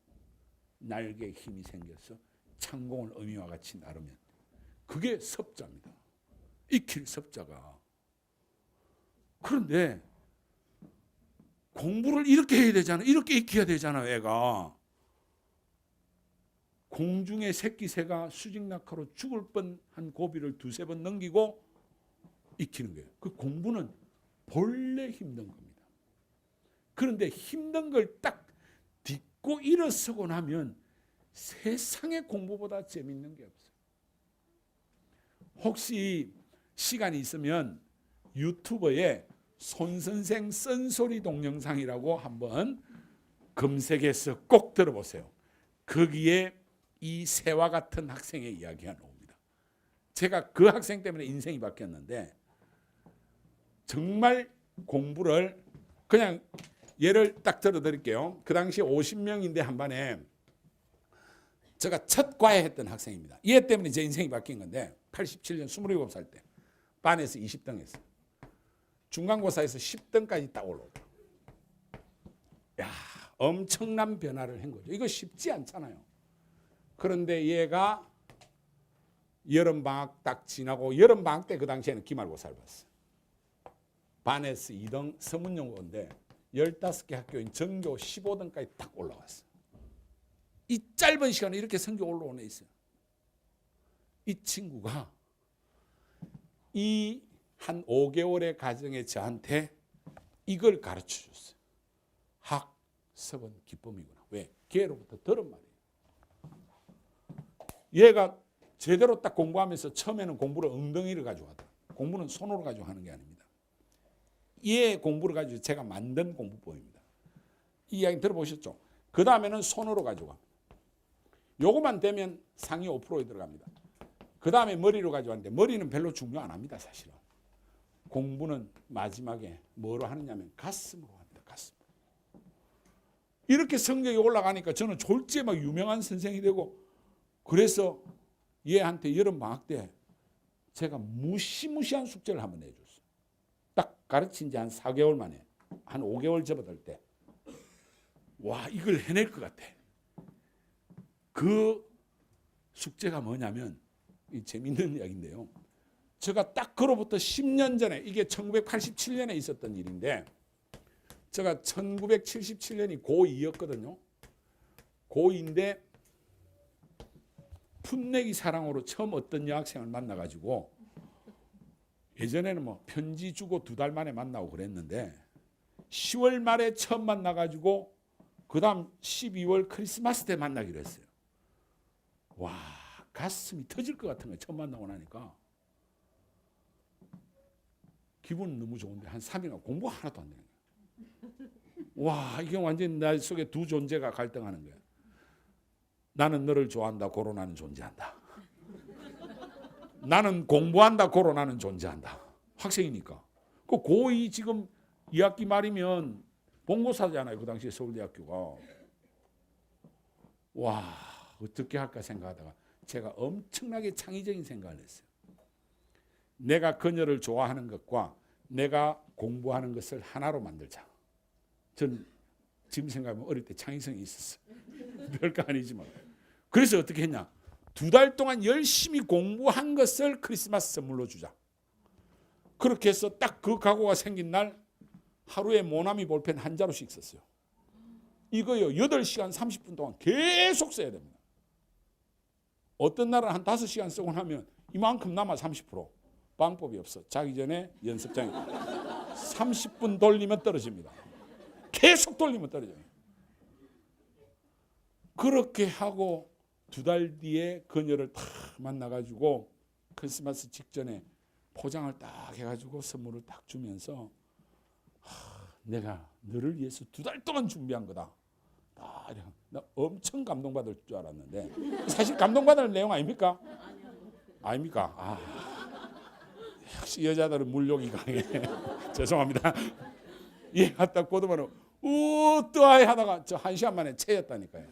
날개에 힘이 생겨서 창공을 어미와 같이 나르면 그게 섭자입니다. 익힐 섭자가. 그런데 공부를 이렇게 해야 되잖아. 이렇게 익혀야 되잖아. 애가. 공중에 새끼 새가 수직낙하로 죽을 뻔한 고비를 2-3번 넘기고 익히는 거예요. 그 공부는 본래 힘든 겁니다. 그런데 힘든 걸 딱 딛고 일어서고 나면 세상에 공부보다 재밌는 게 없어요. 혹시 시간이 있으면 유튜버에 손선생 쓴소리 동영상이라고 한번 검색해서 꼭 들어보세요. 거기에 이 새와 같은 학생의 이야기가 나옵니다. 제가 그 학생 때문에 인생이 바뀌었는데 정말 공부를 그냥 예를 딱 들어드릴게요. 그 당시 50명인데 한 반에 제가 첫 과외 했던 학생입니다. 얘 때문에 제 인생이 바뀐 건데 87년 27살 때 반에서 20등 했어요. 중간고사에서 10등까지 딱 올라오더라고요. 야, 엄청난 변화를 한 거죠. 이거 쉽지 않잖아요. 그런데 얘가 여름방학 딱 지나고 여름방학 때 그 당시에는 기말고사를 봤어요. 반에서 2등 서문여고인데 15개 학교인 전교 15등까지 딱 올라왔어요. 이 짧은 시간에 이렇게 성적 올라오네 있어요. 이 친구가 이 한 5개월의 과정에 저한테 이걸 가르쳐 줬어요. 학습은 기쁨이구나. 왜? 걔로부터 들은 말이에요. 얘가 제대로 딱 공부하면서 처음에는 공부를 엉덩이를 가지고 하더라. 공부는 손으로 가지고 하는 게 아닙니다. 얘 공부를 가지고 제가 만든 공부법입니다. 이 이야기 들어보셨죠? 그 다음에는 손으로 가지고 합니다. 요거만 되면 상위 5%에 들어갑니다. 그 다음에 머리로 가지고 하는데 머리는 별로 중요 안 합니다. 사실은. 공부는 마지막에 뭐로 하느냐면 가슴으로 합니다. 가슴. 이렇게 성적이 올라가니까 저는 졸지에 막 유명한 선생이 되고 그래서 얘한테 여름방학 때 제가 무시무시한 숙제를 한번 내줬어요. 딱 가르친 지 한 4개월 만에 한 5개월 접어들 때 와 이걸 해낼 것 같아. 그 숙제가 뭐냐면 이 재밌는 이야기인데요. 제가 딱 그로부터 10년 전에 이게 1987년에 있었던 일인데 제가 1977년이 고2였거든요. 고2인데 풋내기 사랑으로 처음 어떤 여학생을 만나가지고 예전에는 뭐 편지 주고 2달 만에 만나고 그랬는데 10월 말에 처음 만나가지고 그 다음 12월 크리스마스 때 만나기로 했어요. 와 가슴이 터질 것 같은 거예요. 처음 만나고 나니까. 기분은 너무 좋은데 한 3일간 공부 하나도 안 되는 거예요. 와 이게 완전히 나 속에 두 존재가 갈등하는 거예요. 나는 너를 좋아한다. 고로 나는 존재한다. 나는 공부한다. 고로 나는 존재한다. 학생이니까. 그 고2 지금 2학기 말이면 본고사잖아요. 그 당시에 서울대학교가. 와 어떻게 할까 생각하다가 제가 엄청나게 창의적인 생각을 했어요. 내가 그녀를 좋아하는 것과 내가 공부하는 것을 하나로 만들자. 전 지금 생각하면 어릴 때 창의성이 있었어요. 별거 아니지만. 그래서 어떻게 했냐. 2달 동안 열심히 공부한 것을 크리스마스 선물로 주자. 그렇게 해서 딱 그 각오가 생긴 날 하루에 모나미 볼펜 한 자루씩 썼어요. 이거요 8시간 30분 동안 계속 써야 됩니다. 어떤 날은 한 5시간 쓰고 나면 이만큼 남아 30%. 방법이 없어. 자기 전에 연습장에 30분 돌리면 떨어집니다. 계속 돌리면 떨어져요. 그렇게 하고 2달 뒤에 그녀를 딱 만나가지고 크리스마스 직전에 포장을 딱 해가지고 선물을 딱 주면서 내가 너를 위해서 2달 동안 준비한 거다. 딱 나 엄청 감동받을 줄 알았는데 사실 감동받을 내용 아닙니까? 아닙니까? 역시 여자들은 물욕이 강해. 죄송합니다. 딱 보더만 뜨아이 하다가 저 1시간 만에 채였다니까요.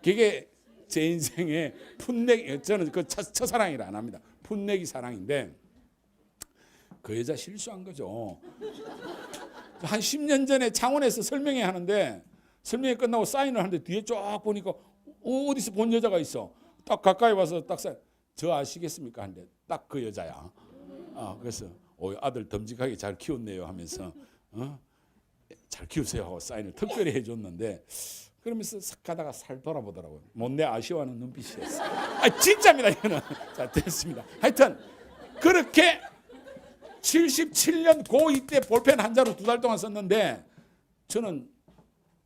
그게 제 인생의 풋내기, 저는 그 첫사랑이라 안 합니다. 풋내기 사랑인데 그 여자 실수한 거죠. 한 10년 전에 창원에서 설명회 하는데 설명회 끝나고 사인을 하는데 뒤에 쫙 보니까 어디서 본 여자가 있어. 딱 가까이 와서 딱 저 아시겠습니까? 하는데 딱 그 여자야. 그래서 아들 듬직하게 잘 키웠네요 하면서 잘 키우세요 하고 사인을 특별히 해줬는데 그러면서 싹 가다가 살 돌아보더라고요. 못내 아쉬워하는 눈빛이었어요. 진짜입니다 이거는. 자 됐습니다. 하여튼 그렇게 77년 고2 때 볼펜 한 자루 2달 동안 썼는데 저는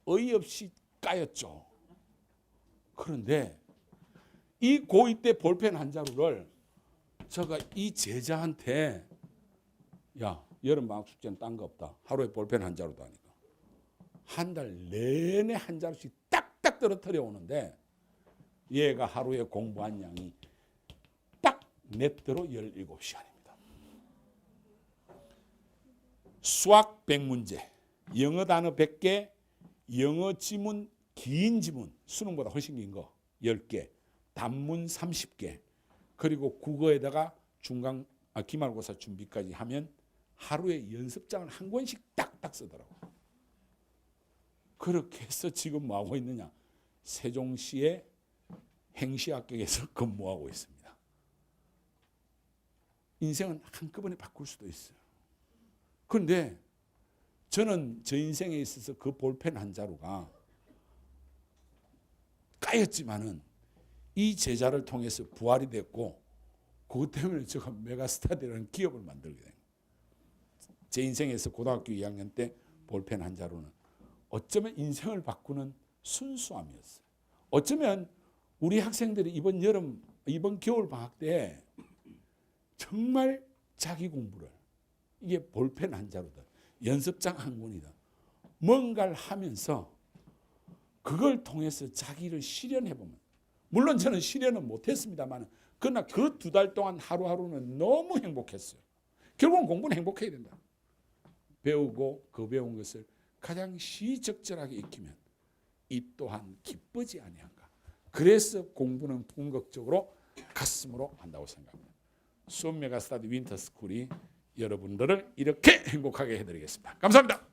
어이없이 까였죠. 그런데 이 고2 때 볼펜 한 자루를 제가 이 제자한테 야 여름방학 숙제는 딴 거 없다. 하루에 볼펜 한 자루도 하니까 한 달 내내 한 자루씩 딱딱 떨어뜨려 오는데 얘가 하루에 공부한 양이 딱 넷대로 17시간입니다. 수학 100문제, 영어 단어 100개, 영어 지문 긴 지문 수능보다 훨씬 긴 거 10개, 단문 30개, 그리고 국어에다가 기말고사 준비까지 하면 하루에 연습장을 한 권씩 딱딱 쓰더라고요. 그렇게 해서 지금 뭐하고 있느냐? 세종시의 행시합격에서 근무하고 있습니다. 인생은 한꺼번에 바꿀 수도 있어요. 그런데 저는 저 인생에 있어서 그 볼펜 한 자루가 까였지만은 이 제자를 통해서 부활이 됐고 그것 때문에 제가 메가스타디라는 기업을 만들게 된 거예요. 제 인생에서 고등학교 2학년 때 볼펜 한 자루는 어쩌면 인생을 바꾸는 순수함이었어요. 어쩌면 우리 학생들이 이번 겨울 방학 때 정말 자기 공부를 이게 볼펜 한 자루다, 연습장 한 권이다, 뭔가를 하면서 그걸 통해서 자기를 실현해 보면, 물론 저는 실현은 못했습니다만 그러나 그 2달 동안 하루하루는 너무 행복했어요. 결국은 공부는 행복해야 된다. 배우고 그 배운 것을 가장 시적절하게 익히면 이 또한 기쁘지 아니한가. 그래서 공부는 궁극적으로 가슴으로 한다고 생각합니다. 수업 메가스터디 윈터스쿨이 여러분들을 이렇게 행복하게 해드리겠습니다. 감사합니다.